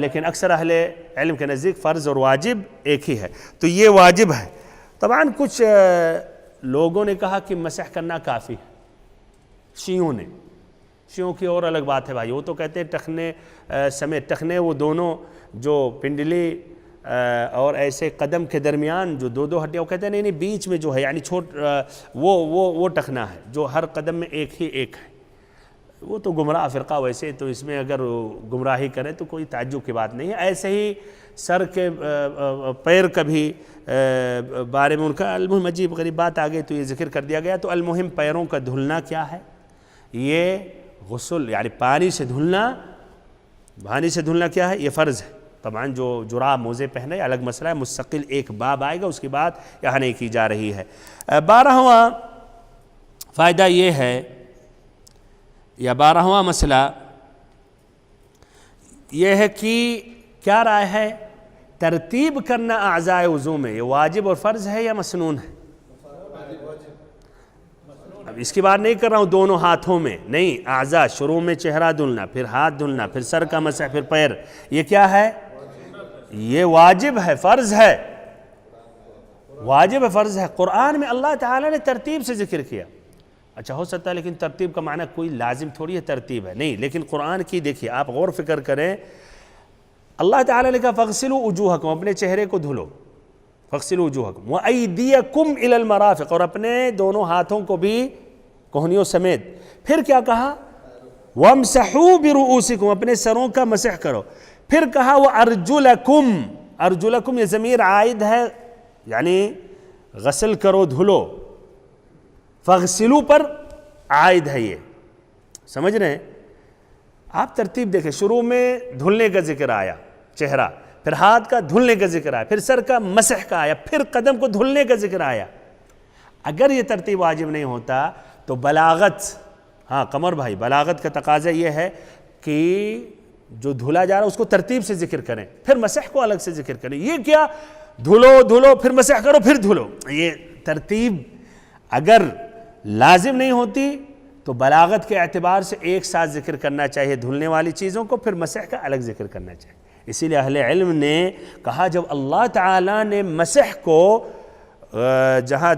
لیکن اکثر اہل علم کے نزدیک فرض اور واجب ایک ہی ہے. تو یہ واجب ہے. طبعا کچھ لوگوں نے کہا کہ مسح کرنا کافی ہے، شیعوں کی اور الگ بات ہے بھائی. وہ تو کہتے ہیں ٹخنے سمیت، ٹخنے وہ دونوں جو پنڈلی اور ایسے قدم کے درمیان جو دو ہڈیاں، وہ کہتے ہیں نہیں بیچ میں جو ہے یعنی وہ ٹخنا ہے جو ہر قدم میں ایک ہی ایک ہے. وہ تو گمراہ فرقہ، ویسے تو اس میں اگر گمراہی کرے تو کوئی تعجب کی بات نہیں ہے. ایسے ہی سر کے پیر کا بھی بارے میں ان کا المہم عجیب غریب بات آگے تو یہ ذکر کر دیا گیا. تو المہم پیروں کا دھلنا کیا ہے؟ یہ غسل یعنی پانی سے دھلنا بھانی سے دھلنا کیا ہے؟ یہ فرض ہے. طبعاً جو جراب موزے پہنے الگ مسئلہ ہے، مستقل ایک باب آئے گا، اس کی بات یہاں نہیں کی جا رہی ہے. 12واں فائدہ یہ ہے، یا 12واں مسئلہ یہ ہے کہ کیا رائے ہے ترتیب کرنا اعضاء وضو میں، یہ واجب اور فرض ہے یا مسنون ہے؟ اب اس کی بات نہیں کر رہا ہوں دونوں ہاتھوں میں، نہیں، اعضاء، شروع میں چہرہ دھلنا، پھر ہاتھ دھلنا، پھر سر کا مسح، پھر پیر، یہ کیا ہے؟ یہ واجب ہے، فرض ہے، واجب ہے، فرض ہے. قرآن میں اللہ تعالیٰ نے ترتیب سے ذکر کیا. اچھا ہو سکتا ہے لیکن ترتیب کا معنی کوئی لازم تھوڑی ہے ترتیب ہے، نہیں، لیکن قرآن کی دیکھیے آپ غور فکر کریں، اللہ تعالیٰ نے کہا فَاغْسِلُوا وُجُوهَكُمْ، اپنے چہرے کو دھلو، فَاغْسِلُوا وُجُوهَكُمْ وَأَيْدِيَكُمْ إِلَى الْمَرَافِقِ، اور اپنے دونوں ہاتھوں کو بھی کوہنیوں سمیت. پھر کیا کہا؟ وَامْسَحُوا بِرُؤُوسِكُمْ، اپنے سروں کا مسح کرو. پھر کہا وَأَرْجُلَكُمْ، ارجلکم یہ ضمیر عائد ہے یعنی غسل کرو دھلو، فغسلو پر عائد ہے، یہ سمجھ رہے ہیں آپ؟ ترتیب دیکھیں، شروع میں دھلنے کا ذکر آیا چہرہ، پھر ہاتھ کا دھلنے کا ذکر آیا، پھر سر کا مسح کا آیا، پھر قدم کو دھلنے کا ذکر آیا. اگر یہ ترتیب واجب نہیں ہوتا تو بلاغت، ہاں قمر بھائی، بلاغت کا تقاضا یہ ہے کہ جو دھلا جا رہا ہے اس کو ترتیب سے ذکر کریں، پھر مسح کو الگ سے ذکر کریں. یہ کیا دھلو دھلو پھر مسح کرو پھر دھلو، یہ ترتیب اگر لازم نہیں ہوتی تو بلاغت کے اعتبار سے ایک ساتھ ذکر کرنا چاہیے دھلنے والی چیزوں کو، پھر مسح کا الگ ذکر کرنا چاہیے. اسی لیے اہل علم نے کہا جب اللہ تعالیٰ نے مسح کو جہاں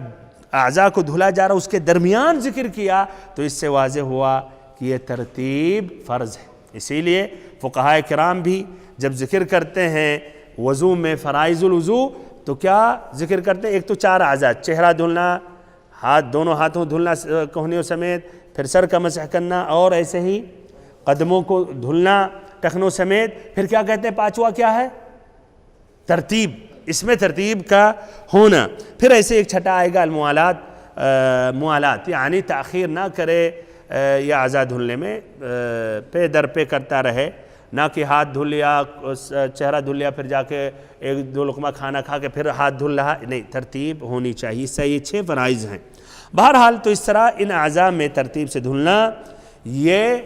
اعضاء کو دھلا جا رہا اس کے درمیان ذکر کیا تو اس سے واضح ہوا کہ یہ ترتیب فرض ہے. اسی لیے فقہاء کرام بھی جب ذکر کرتے ہیں وضو میں فرائض الوضو تو کیا ذکر کرتے ہیں؟ ایک تو 4 اعضاء، چہرہ دھلنا، دونوں ہاتھوں دھلنا کوہنیوں سمیت، پھر سر کا مسح کرنا، اور ایسے ہی قدموں کو دھلنا ٹخنوں سمیت. پھر کیا کہتے ہیں 5واں کیا ہے؟ ترتیب، اس میں ترتیب کا ہونا. پھر ایسے ایک چھٹا آئے گا موالات، یعنی تاخیر نہ کرے یا اعضاء دھلنے میں، پے در پہ کرتا رہے، نہ کہ ہاتھ دھل لیا، چہرہ دھل لیا، پھر جا کے 1-2 لقمہ کھانا کھا کے پھر ہاتھ دھل رہا، نہیں، ترتیب ہونی چاہیے. اس سے یہ 6 فرائض ہیں. بہرحال تو اس طرح ان اعضاء میں ترتیب سے دھلنا یہ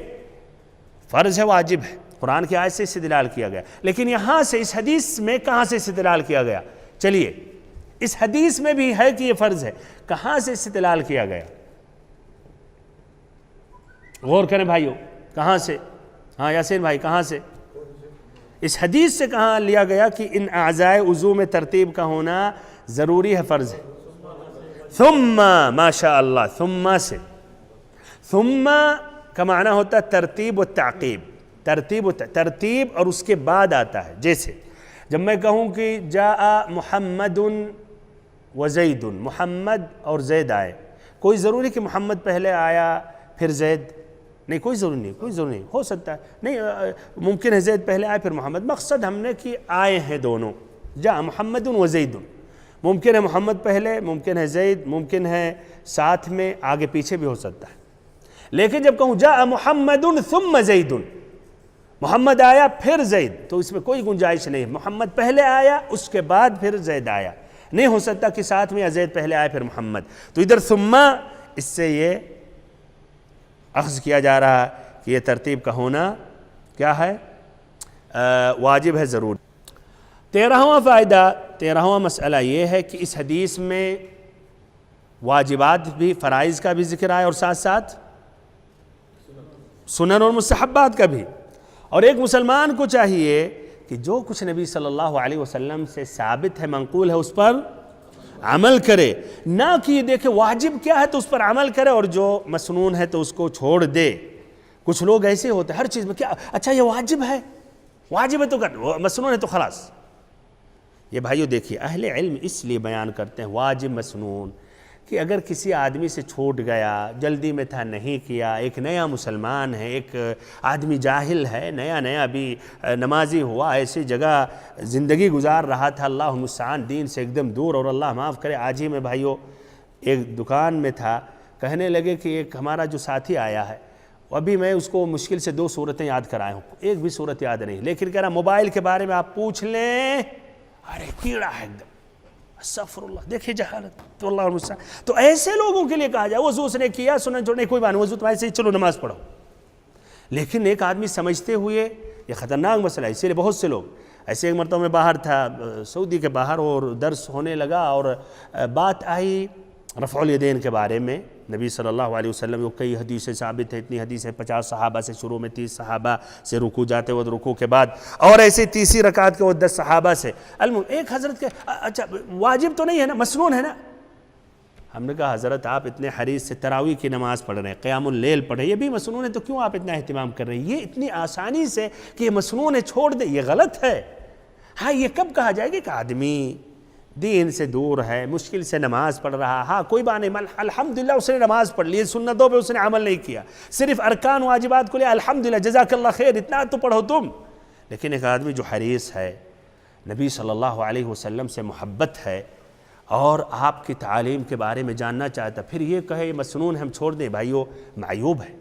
فرض ہے، واجب ہے، قرآن کی آیت سے استدلال کیا گیا. لیکن یہاں سے اس حدیث میں کہاں سے استدلال کیا گیا؟ چلیے اس حدیث میں بھی ہے کہ یہ فرض ہے، کہاں سے استدلال کیا گیا؟ غور کریں بھائیو، کہاں سے؟ ہاں یاسین بھائی، کہاں سے؟ اس حدیث سے کہاں لیا گیا کہ ان اعضاء وضو میں ترتیب کا ہونا ضروری ہے، فرض ہے؟ ثم، ماشاء اللہ، ثم سے، ثم کا معنی ہوتا ہے ترتیب و تعقیب، ترتیب اور اس کے بعد آتا ہے. جیسے جب میں کہوں کہ جاء محمد و زید، محمد اور زید آئے، کوئی ضروری کہ محمد پہلے آیا پھر زید؟ نہیں، کوئی ضروری نہیں، کوئی ضروری نہیں. ہو سکتا ہے نہیں، ممکن ہے زید پہلے آئے پھر محمد، مقصد ہم نے کہ آئے ہیں دونوں، جاء محمد و زید، ممکن ہے محمد پہلے، ممکن ہے زید، ممکن ہے ساتھ میں آگے پیچھے بھی ہو سکتا ہے. لیکن جب کہوں جاء محمد ثم زید، محمد آیا پھر زید، تو اس میں کوئی گنجائش نہیں ہے، محمد پہلے آیا اس کے بعد پھر زید آیا، نہیں ہو سکتا کہ ساتھ میں یا زید پہلے آئے پھر محمد. تو ادھر ثم، اس سے یہ اخذ کیا جا رہا ہے کہ یہ ترتیب کا ہونا کیا ہے؟ واجب ہے، ضرور. 13واں فائدہ، 13واں مسئلہ یہ ہے کہ اس حدیث میں واجبات بھی، فرائض کا بھی ذکر آیا اور ساتھ ساتھ سنن اور مستحبات کا بھی. اور ایک مسلمان کو چاہیے کہ جو کچھ نبی صلی اللہ علیہ وسلم سے ثابت ہے، منقول ہے، اس پر عمل کرے، نہ کہ یہ دیکھے واجب کیا ہے تو اس پر عمل کرے اور جو مسنون ہے تو اس کو چھوڑ دے. کچھ لوگ ایسے ہوتے ہیں ہر چیز میں، کیا اچھا یہ واجب ہے تو کر، مسنون ہے تو خلاص. یہ بھائیو دیکھیے اہل علم اس لیے بیان کرتے ہیں واجب مسنون کہ اگر کسی آدمی سے چھوٹ گیا، جلدی میں تھا نہیں کیا، ایک نیا مسلمان ہے، ایک آدمی جاہل ہے، نیا ابھی نمازی ہوا، ایسی جگہ زندگی گزار رہا تھا، اللہ المستعان دین سے ایک دم دور، اور اللہ معاف کرے آج ہی میں بھائیو ایک دکان میں تھا، کہنے لگے کہ ایک ہمارا جو ساتھی آیا ہے ابھی میں اس کو مشکل سے 2 صورتیں یاد کرائے ہوں، ایک بھی صورت یاد نہیں، لیکن کہہ رہا موبائل کے بارے میں آپ پوچھ لیں، ارے کیڑا ہے ایک دم، استغفر اللہ، دیکھیں جہالت، تو اللہ المستعان۔ تو ایسے لوگوں کے لیے کہا جائے وضو اس نے کیا، سنن چھوڑنے کوئی بات نہیں، وضو تمہارے سے چلو نماز پڑھو، لیکن ایک آدمی سمجھتے ہوئے، یہ خطرناک مسئلہ ہے، اسی لیے بہت سے لوگ ایسے، ایک مرتبہ میں باہر تھا سعودی کے باہر اور درس ہونے لگا اور بات آئی رفع الیدین کے بارے میں، نبی صلی اللہ علیہ وسلم کو کئی حدیثیں ثابت ہیں، اتنی حدیثیں 50 صحابہ سے شروع میں 30 صحابہ سے رکوع جاتے وقت، رکوع کے بعد، اور ایسے تیسری رکعت کے وہ 10 صحابہ سے، ایک حضرت کے اچھا واجب تو نہیں ہے نا، مسنون ہے نا؟ ہم نے کہا حضرت آپ اتنے حریص سے تراویح کی نماز پڑھ رہے ہیں، قیام اللیل پڑھ رہے ہیں، یہ بھی مسنون ہے، تو کیوں آپ اتنا اہتمام کر رہے ہیں؟ یہ اتنی آسانی سے کہ یہ مسنون ہے چھوڑ دیں، یہ غلط ہے۔ ہاں یہ کب کہا جائے گا کہ آدمی دین سے دور ہے، مشکل سے نماز پڑھ رہا، ہاں کوئی بات نہیں، الحمدللہ اس نے نماز پڑھ لی، سنتوں پہ اس نے عمل نہیں کیا، صرف ارکان واجبات کو لے الحمدللہ جزاک اللہ خیر، اتنا تو پڑھو تم۔ لیکن ایک آدمی جو حریص ہے، نبی صلی اللہ علیہ وسلم سے محبت ہے اور آپ کی تعالیم کے بارے میں جاننا چاہتا، پھر یہ کہے مسنون ہم چھوڑ دیں، بھائیو معیوب ہے،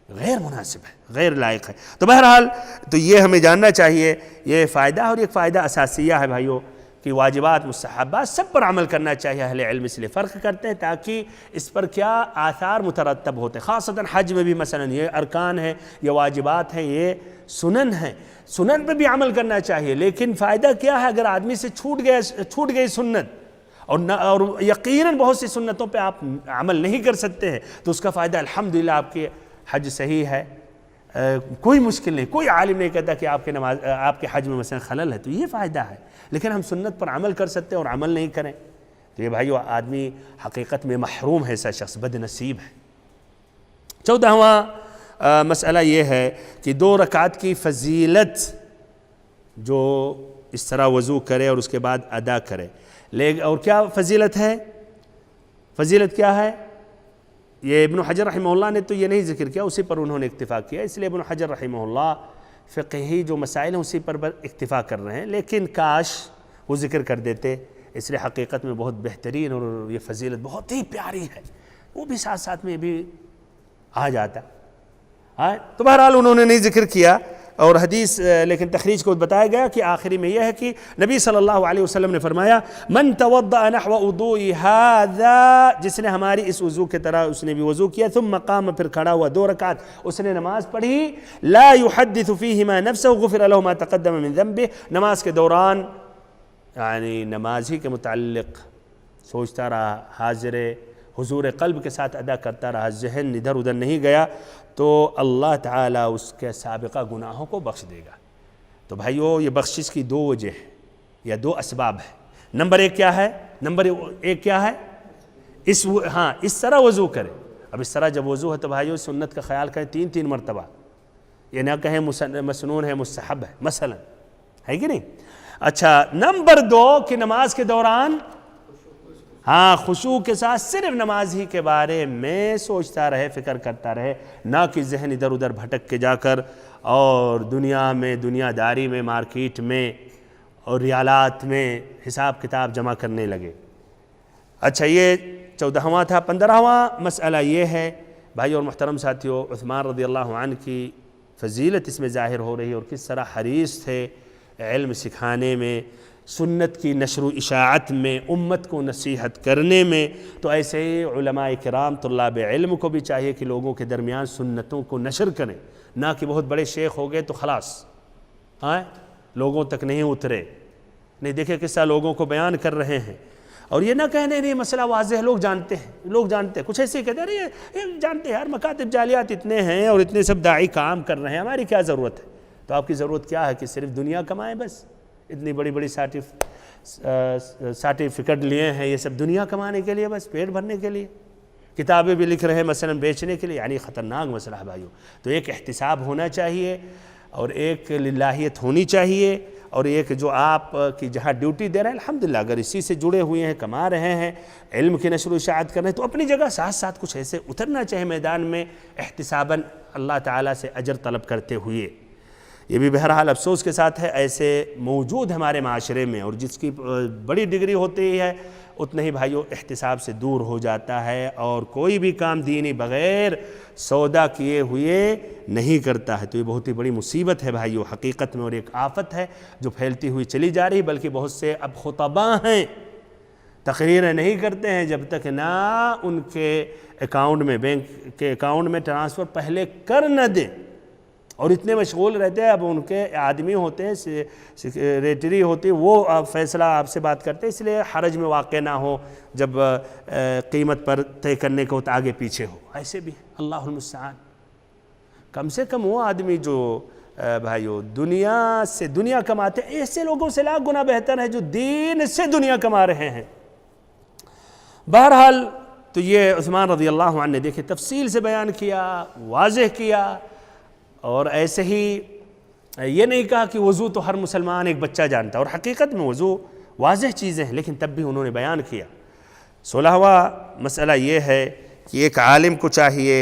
غیر مناسب ہے، غیر لائق ہے۔ تو بہرحال تو یہ ہمیں جاننا چاہیے، یہ فائدہ، اور ایک فائدہ اساسیہ ہے بھائیو کہ واجبات مستحبات سب پر عمل کرنا چاہیے، اہل علم اس لیے فرق کرتے ہیں تاکہ اس پر کیا آثار مترتب ہوتے ہیں، خاصتاً حج میں بھی مثلا یہ ارکان ہیں، یہ واجبات ہیں، یہ سنن ہیں، سنن پہ بھی عمل کرنا چاہیے، لیکن فائدہ کیا ہے اگر آدمی سے چھوٹ گئی سنت، اور یقیناً بہت سی سنتوں پہ آپ عمل نہیں کر سکتے ہیں، تو اس کا فائدہ الحمدللہ آپ کے حج صحیح ہے، کوئی مشکل نہیں، کوئی عالم نہیں کہتا کہ آپ کے حج میں مثلا خلل ہے، تو یہ فائدہ ہے۔ لیکن ہم سنت پر عمل کر سکتے ہیں اور عمل نہیں کریں، تو یہ بھائیو آدمی حقیقت میں محروم ہے، ایسا شخص بد نصیب ہے۔ 14واں مسئلہ یہ ہے کہ 2 رکعت کی فضیلت جو اس طرح وضو کرے اور اس کے بعد ادا کرے، اور کیا فضیلت ہے؟ فضیلت کیا ہے؟ یہ ابن حجر رحمہ اللہ نے تو یہ نہیں ذکر کیا، اسی پر انہوں نے اکتفا کیا، اس لیے ابن حجر رحمہ اللہ فقہی جو مسائل ہیں اسی پر اکتفا کر رہے ہیں، لیکن کاش وہ ذکر کر دیتے، اس لیے حقیقت میں بہت بہترین اور یہ فضیلت بہت ہی پیاری ہے، وہ بھی ساتھ ساتھ میں بھی آ جاتا۔ تو بہرحال انہوں نے نہیں ذکر کیا، اور حدیث لیکن تخریج کو بتایا گیا کہ آخری میں یہ ہے کہ نبی صلی اللہ علیہ وسلم نے فرمایا من توضأ نحو وضوء هذا، جس نے ہماری اس وضو کے طرح اس نے بھی وضو کیا، ثم قام، پھر کھڑا ہوا 2 رکعت اس نے نماز پڑھی، لا يحدث فيهما نفسه غفر له ما تقدم من ذنبه، نماز کے دوران یعنی نماز ہی کے متعلق سوچتا رہا، حاضر حضور قلب کے ساتھ ادا کرتا رہا، ذہن ادھر ادھر نہیں گیا، تو اللہ تعالیٰ اس کے سابقہ گناہوں کو بخش دے گا۔ تو بھائیو یہ بخشش کی 2 وجہ ہیں یا 2 اسباب ہیں۔ نمبر 1 کیا ہے؟ نمبر 1 کیا ہے؟ اس طرح وضو کرے۔ اب اس طرح جب وضو ہے تو بھائیو سنت کا خیال کریں 3 مرتبہ، یہ نہ کہیں مسنون ہے، مستحب ہے مثلا، ہے کہ نہیں؟ اچھا نمبر 2 کہ نماز کے دوران خشوع کے ساتھ صرف نماز ہی کے بارے میں سوچتا رہے، فکر کرتا رہے، نہ کہ ذہن ادھر ادھر بھٹک کے جا کر اور دنیا میں، دنیا داری میں، مارکیٹ میں اور ریالات میں حساب کتاب جمع کرنے لگے۔ اچھا یہ 14واں تھا۔ 15واں مسئلہ یہ ہے بھائی اور محترم ساتھیو، عثمان رضی اللہ عنہ کی فضیلت اس میں ظاہر ہو رہی ہے، اور کس طرح حریص تھے علم سکھانے میں، سنت کی نشر و اشاعت میں، امت کو نصیحت کرنے میں۔ تو ایسے ہی علماء کرام طلاب علم کو بھی چاہیے کہ لوگوں کے درمیان سنتوں کو نشر کریں، نہ کہ بہت بڑے شیخ ہو گئے تو خلاص لوگوں تک نہیں اترے، نہیں دیکھے کس طرح لوگوں کو بیان کر رہے ہیں، اور یہ نہ کہنے نہیں مسئلہ واضح ہے، لوگ جانتے ہیں، کچھ ایسے ہی کہتے ہیں یہ جانتے ہیں یار، مکاتب جالیات اتنے ہیں اور اتنے سب داعی کام کر رہے ہیں، ہماری کیا ضرورت ہے؟ تو آپ کی ضرورت کیا ہے کہ صرف دنیا کمائیں بس؟ اتنی بڑی بڑی سرٹیفکیٹ لیے ہیں، یہ سب دنیا کمانے کے لیے، بس پیٹ بھرنے کے لیے، کتابیں بھی لکھ رہے ہیں مثلا بیچنے کے لیے، یعنی خطرناک مسئلہ ہے بھائیو۔ تو ایک احتساب ہونا چاہیے، اور ایک للہیت ہونی چاہیے، اور ایک جو آپ کی جہاں ڈیوٹی دے رہے ہیں الحمدللہ اگر اسی سے جڑے ہوئے ہیں، کما رہے ہیں، علم کی نشر و اشاعت کر رہے ہیں، تو اپنی جگہ ساتھ ساتھ کچھ ایسے اترنا چاہیے میدان میں احتساباً اللہ تعالیٰ سے اجر طلب کرتے ہوئے۔ یہ بھی بہرحال افسوس کے ساتھ ہے، ایسے موجود ہمارے معاشرے میں، اور جس کی بڑی ڈگری ہوتی ہے اتنا ہی بھائیوں احتساب سے دور ہو جاتا ہے اور کوئی بھی کام دینی بغیر سودا کیے ہوئے نہیں کرتا ہے۔ تو یہ بہت ہی بڑی مصیبت ہے بھائیوں حقیقت میں، اور ایک آفت ہے جو پھیلتی ہوئی چلی جا رہی، بلکہ بہت سے اب خطباء ہیں تقریریں نہیں کرتے ہیں جب تک نہ ان کے اکاؤنٹ میں، بینک کے اکاؤنٹ میں ٹرانسفر پہلے کر نہ دیں، اور اتنے مشغول رہتے ہیں۔ اب ان کے آدمی ہوتے ہیں، سیکریٹری ہوتی ہے، وہ فیصلہ آپ سے بات کرتے ہیں، اس لیے حرج میں واقع نہ ہو جب قیمت پر طے کرنے کو تو آگے پیچھے ہو۔ ایسے بھی اللہ المستعان۔ کم سے کم وہ آدمی جو بھائیو دنیا سے دنیا کماتے ہیں، ایسے لوگوں سے لاکھ گنا بہتر ہے جو دین سے دنیا کما رہے ہیں۔ بہرحال تو یہ عثمان رضی اللہ عنہ نے دیکھے تفصیل سے بیان کیا، واضح کیا، اور ایسے ہی یہ نہیں کہا کہ وضو تو ہر مسلمان ایک بچہ جانتا ہے، اور حقیقت میں وضو واضح چیزیں ہیں، لیکن تب بھی انہوں نے بیان کیا۔ 16واں مسئلہ یہ ہے کہ ایک عالم کو چاہیے،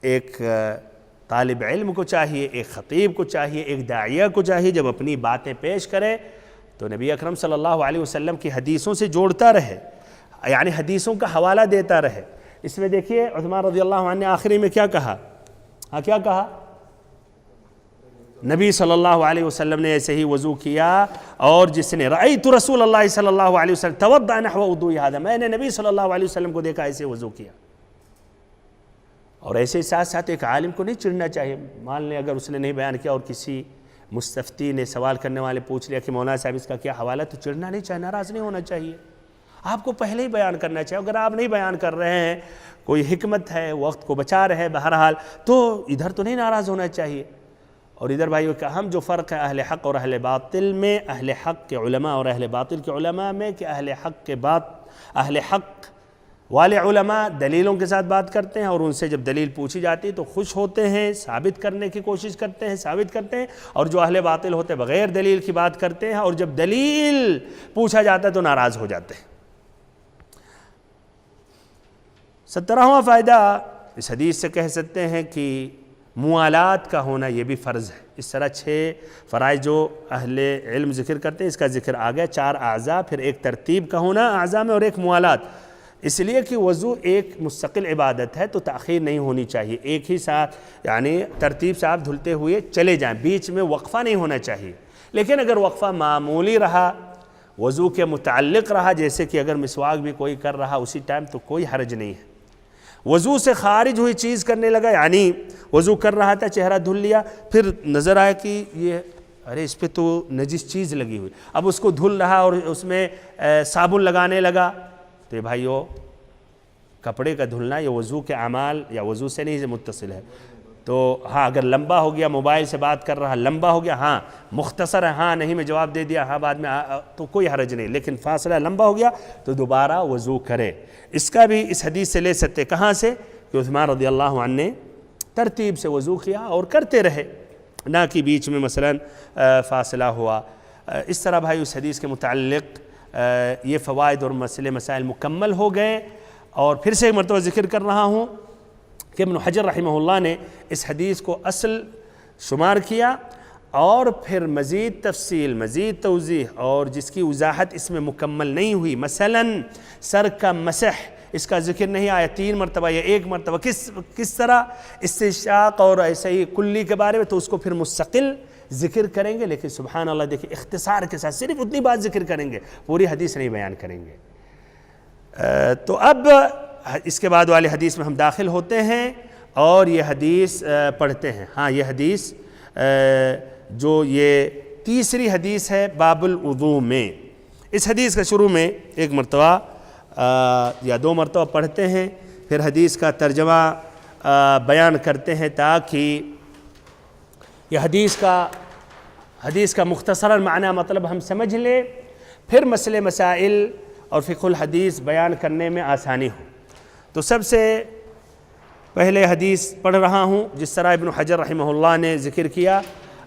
ایک طالب علم کو چاہیے، ایک خطیب کو چاہیے، ایک داعیہ کو چاہیے جب اپنی باتیں پیش کرے تو نبی اکرم صلی اللہ علیہ وسلم کی حدیثوں سے جوڑتا رہے، یعنی حدیثوں کا حوالہ دیتا رہے۔ اس میں دیکھیے عثمان رضی اللہ عنہ نے آخری میں کیا کہا؟ کیا کہا؟ نبی صلی اللہ علیہ وسلم نے ایسے ہی وضو کیا، اور جس نے رأیت رسول اللہ صلی اللہ علیہ وسلم توضأ نحو وضوء ھذا، میں نے نبی صلی اللہ علیہ وسلم کو دیکھا ایسے وضو کیا۔ اور ایسے ساتھ ساتھ ایک عالم کو نہیں چڑھنا چاہیے۔ مان لیں اگر اس نے نہیں بیان کیا اور کسی مستفتی نے، سوال کرنے والے پوچھ لیا کہ مولانا صاحب اس کا کیا حوالہ، تو چڑھنا نہیں چاہیے، ناراض نہیں ہونا چاہیے، آپ کو پہلے ہی بیان کرنا چاہیے۔ اگر آپ نہیں بیان کر رہے ہیں، کوئی حکمت ہے، وقت کو بچا رہے ہیں بہرحال، تو ادھر تو نہیں ناراض ہونا چاہیے۔ اور ادھر بھائیو کہ اہم جو فرق ہے اہل حق اور اہل باطل میں، اہل حق کے علماء اور اہل باطل کے علماء میں، کہ اہل حق والے علماء دلیلوں کے ساتھ بات کرتے ہیں، اور ان سے جب دلیل پوچھی جاتی ہے تو خوش ہوتے ہیں، ثابت کرنے کی کوشش کرتے ہیں، ثابت کرتے ہیں، اور جو اہل باطل ہوتے ہیں بغیر دلیل کی بات کرتے ہیں، اور جب دلیل پوچھا جاتا ہے تو ناراض ہو جاتے ہیں۔ 17واں فائدہ اس حدیث سے کہہ سکتے ہیں کہ موالات کا ہونا یہ بھی فرض ہے۔ اس طرح 6 فرائض جو اہل علم ذکر کرتے ہیں، اس کا ذکر آ گیا، 4 اعضاء، پھر ایک ترتیب کا ہونا اعضاء میں، اور ایک موالات، اس لیے کہ وضو ایک مستقل عبادت ہے تو تاخیر نہیں ہونی چاہیے، ایک ہی ساتھ یعنی ترتیب سے آپ دھلتے ہوئے چلے جائیں، بیچ میں وقفہ نہیں ہونا چاہیے۔ لیکن اگر وقفہ معمولی رہا، وضو کے متعلق رہا، جیسے کہ اگر مسواک بھی کوئی کر رہا اسی ٹائم، تو کوئی حرج نہیں ہے۔ وضو سے خارج ہوئی چیز کرنے لگا، یعنی وضو کر رہا تھا، چہرہ دھل لیا، پھر نظر آیا کہ یہ ارے اس پہ تو نجس چیز لگی ہوئی، اب اس کو دھل رہا اور اس میں صابن لگانے لگا، تو یہ بھائیو کپڑے کا دھلنا یہ وضو کے اعمال یا وضو سے نہیں متصل ہے۔ تو ہاں اگر لمبا ہو گیا، موبائل سے بات کر رہا لمبا ہو گیا، ہاں مختصر ہے، ہاں نہیں میں جواب دے دیا، ہاں بعد میں تو کوئی حرج نہیں، لیکن فاصلہ لمبا ہو گیا تو دوبارہ وضو کرے۔ اس کا بھی اس حدیث سے لے سکتے، کہاں سے؟ کہ عثمان رضی اللہ عنہ نے ترتیب سے وضو کیا اور کرتے رہے، نہ کہ بیچ میں مثلا فاصلہ ہوا۔ اس طرح بھائی اس حدیث کے متعلق یہ فوائد اور مسائل مکمل ہو گئے، اور پھر سے ایک مرتبہ ذکر کر رہا ہوں کہ ابن حجر رحمہ اللہ نے اس حدیث کو اصل شمار کیا، اور پھر مزید تفصیل، مزید توضیح، اور جس کی وضاحت اس میں مکمل نہیں ہوئی، مثلا سر کا مسح، اس کا ذکر نہیں آیا 3 مرتبہ یا 1 مرتبہ، کس طرح استنشاق اور ایسے ہی کلی کے بارے میں، تو اس کو پھر مستقل ذکر کریں گے، لیکن سبحان اللہ دیکھیں اختصار کے ساتھ صرف اتنی بات ذکر کریں گے، پوری حدیث نہیں بیان کریں گے۔ تو اب اس کے بعد والی حدیث میں ہم داخل ہوتے ہیں اور یہ حدیث پڑھتے ہیں۔ ہاں یہ حدیث جو یہ تیسری حدیث ہے باب الوضو میں، اس حدیث کا شروع میں 1 مرتبہ یا 2 مرتبہ پڑھتے ہیں، پھر حدیث کا ترجمہ بیان کرتے ہیں تاکہ یہ حدیث کا مختصراً معنی مطلب ہم سمجھ لیں، پھر مسئلے مسائل اور فقہ الحدیث بیان کرنے میں آسانی ہو۔ تو سب سے پہلے حدیث پڑھ رہا ہوں جس طرح ابن حجر رحمہ اللہ نے ذکر کیا،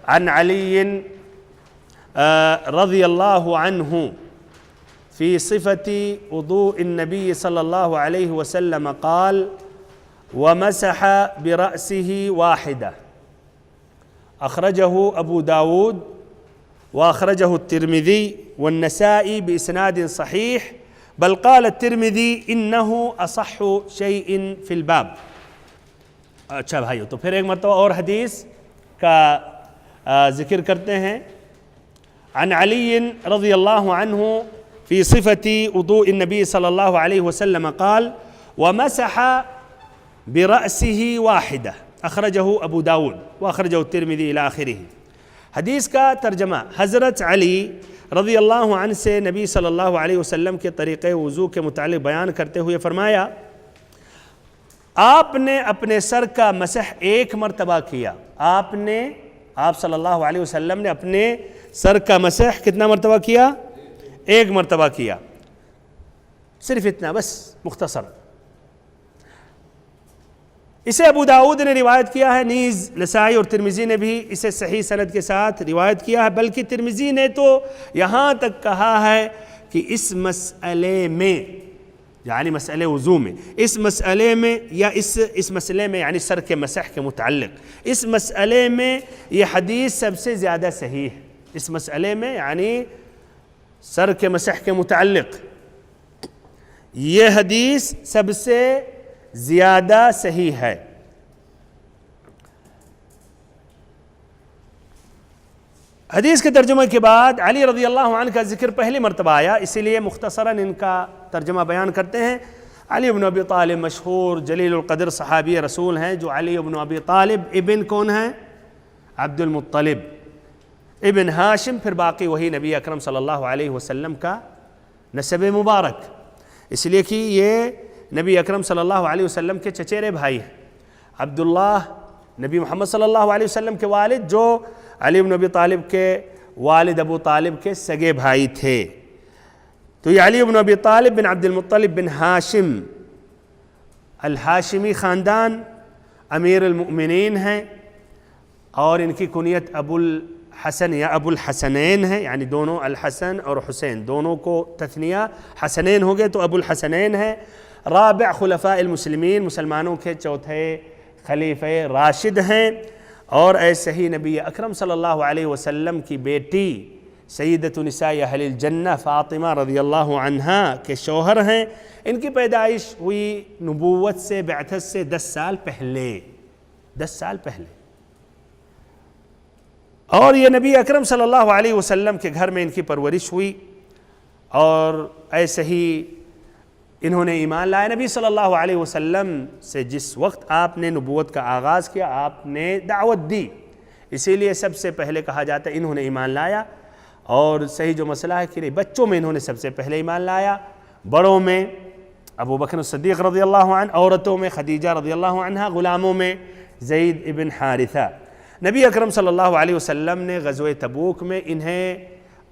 عن علی رضی اللہ عنہ فی صفت وضوء النبی صلی اللہ علیہ وسلم قال ومسح برأسه واحدہ أخرجه أبو داود وأخرجه الترمذي والنسائي بإسناد صحيح، بل قال الترمذي إنه أصح شيء في الباب. اچھا بھائیو، تو پھر ایک مرتبہ اور حدیث کا ذکر کرتے ہیں. عن علی رضی اللہ عنہ في صفة وضوء النبي صلى الله عليه وسلم قال ومسح برأسه واحدة أخرجه أبو داود وأخرجه الترمذي إلى آخره. حدیث کا ترجمہ حضرت علی رضی اللہ عنہ سے نبی صلی اللہ علیہ وسلم کے طریقے وضو کے متعلق بیان کرتے ہوئے فرمایا آپ نے اپنے سر کا مسح ایک مرتبہ کیا. آپ صلی اللہ علیہ وسلم نے اپنے سر کا مسح کتنا مرتبہ کیا؟ ایک مرتبہ کیا. صرف اتنا بس، مختصر. اسے ابو داؤد نے روایت کیا ہے، نیز نسائی اور ترمذی نے بھی اسے صحیح سند کے ساتھ روایت کیا ہے، بلکہ ترمذی نے تو یہاں تک کہا ہے کہ اس مسئلے میں، یعنی مسئلے وضو میں، اس مسئلے میں یا اس مسئلے میں یعنی سر کے مسح کے متعلق، اس مسئلے میں یہ حدیث سب سے زیادہ صحیح ہے. اس مسئلے میں یعنی سر کے مسح کے متعلق یہ حدیث سب سے زیادہ صحیح ہے. حدیث کے ترجمے کے بعد علی رضی اللہ عنہ کا ذکر پہلی مرتبہ آیا، اسی لیے مختصراً ان کا ترجمہ بیان کرتے ہیں. علی بن ابی طالب مشہور جلیل القدر صحابی رسول ہیں. جو علی بن ابی طالب ابن کون ہیں؟ عبد المطلب ابن ہاشم، پھر باقی وہی نبی اکرم صلی اللہ علیہ وسلم کا نسب مبارک، اس لیے کہ یہ نبی اکرم صلی اللہ علیہ وسلم کے چچیرے بھائی ہیں. عبداللہ نبی محمد صلی اللہ علیہ وسلم کے والد، جو علی بن ابی طالب کے والد ابو طالب کے سگے بھائی تھے. تو یہ علی بن ابی طالب بن عبد المطلب بن ہاشم الہاشمی خاندان امیر المؤمنین ہیں، اور ان کی کنیت ابو الحسن یا ابو الحسنین ہے، یعنی دونوں الحسن اور حسین دونوں کو تثنیہ حسنین ہو گئے تو ابو الحسنین ہے. رابع خلفاء المسلمین، مسلمانوں کے چوتھے خلیفہ راشد ہیں، اور ایسے ہی نبی اکرم صلی اللہ علیہ وسلم کی بیٹی سیدۃ نساء اہل الجنہ فاطمہ رضی اللہ عنہا کے شوہر ہیں. ان کی پیدائش ہوئی نبوت سے، بعثت سے 10 سال پہلے، 10 سال پہلے. اور یہ نبی اکرم صلی اللہ علیہ وسلم کے گھر میں ان کی پرورش ہوئی، اور ایسے ہی انہوں نے ایمان لایا. نبی صلی اللہ علیہ وسلم سے جس وقت آپ نے نبوت کا آغاز کیا، آپ نے دعوت دی، اسی لیے سب سے پہلے کہا جاتا ہے انہوں نے ایمان لایا. اور صحیح جو مسئلہ ہے کہ بچوں میں انہوں نے سب سے پہلے ایمان لایا، بڑوں میں ابو بکر الصدیق رضی اللہ عنہ، عورتوں میں خدیجہ رضی اللہ عنہ، غلاموں میں زید ابن حارثہ. نبی اکرم صلی اللہ علیہ وسلم نے غزوہ تبوک میں انہیں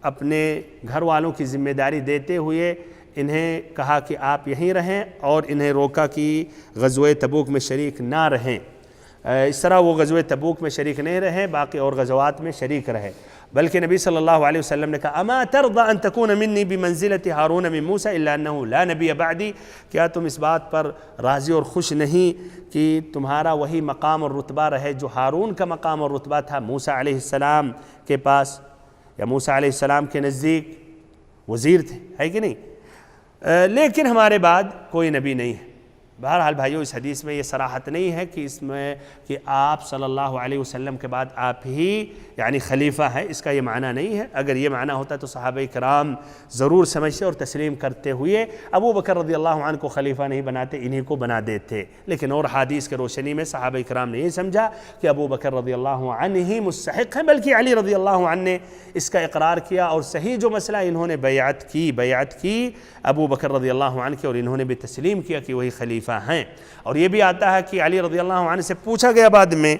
اپنے گھر والوں کی ذمہ داری دیتے ہوئے انہیں کہا کہ آپ یہیں رہیں، اور انہیں روکا کہ غزوہ تبوک میں شریک نہ رہیں. اس طرح وہ غزوہ تبوک میں شریک نہیں رہے، باقی اور غزوات میں شریک رہے. بلکہ نبی صلی اللہ علیہ وسلم نے کہا اما ترضى ان تكون مني بمنزلة هارون من موسى الا انه لا نبي بعدي، کیا تم اس بات پر راضی اور خوش نہیں کہ تمہارا وہی مقام اور رتبہ رہے جو ہارون کا مقام اور رتبہ تھا موسیٰ علیہ السلام کے پاس، یا موسیٰ علیہ السلام کے نزدیک وزیر تھے، ہے کہ نہیں؟ لیکن ہمارے بعد کوئی نبی نہیں ہے. بہرحال بھائیو، اس حدیث میں یہ صراحت نہیں ہے کہ اس میں کہ آپ صلی اللہ علیہ وسلم کے بعد آپ ہی یعنی خلیفہ ہیں، اس کا یہ معنی نہیں ہے. اگر یہ معنی ہوتا تو صحابہ کرام ضرور سمجھتے اور تسلیم کرتے ہوئے ابو بکر رضی اللہ عنہ کو خلیفہ نہیں بناتے، انہی کو بنا دیتے. لیکن اور حدیث کے روشنی میں صحابہ کرام نے یہ سمجھا کہ ابو بکر رضی اللہ عنہ ہی مستحق ہیں، بلکہ علی رضی اللہ عنہ نے اس کا اقرار کیا، اور صحیح جو مسئلہ انہوں نے بیعت کی ابو بکر رضی اللہ عنہ کی، اور انہوں نے بھی تسلیم کیا کہ وہی خلیفہ ہیں. اور یہ بھی آتا ہے کہ علی رضی اللہ عنہ سے پوچھا گیا بعد میں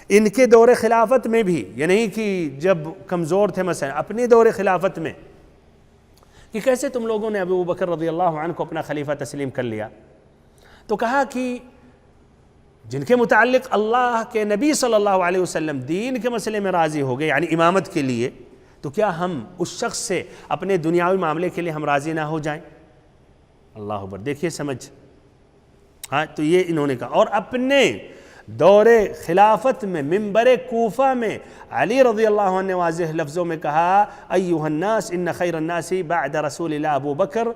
ان کے دور خلافت میں بھی، یہ نہیں کہ جب کمزور تھے مثلا اپنے دور خلافت میں، کہ کیسے تم لوگوں نے ابو بکر رضی اللہ عنہ کو اپنا خلیفہ تسلیم کر لیا. تو کہا کہ جن کے متعلق اللہ کے نبی صلی اللہ علیہ وسلم دین کے مسئلے میں راضی ہو گئے، یعنی امامت کے لیے، تو کیا ہم اس شخص سے اپنے دنیاوی معاملے کے لیے ہم راضی نہ ہو جائیں؟ اللہ اکبر، دیکھیے سمجھ. ہاں، تو یہ انہوں نے کہا. اور اپنے دور خلافت میں منبر کوفہ میں علی رضی اللہ عنہ نے واضح لفظوں میں کہا ایھا الناس ان خیر الناس بعد رسول اللہ ابو بکر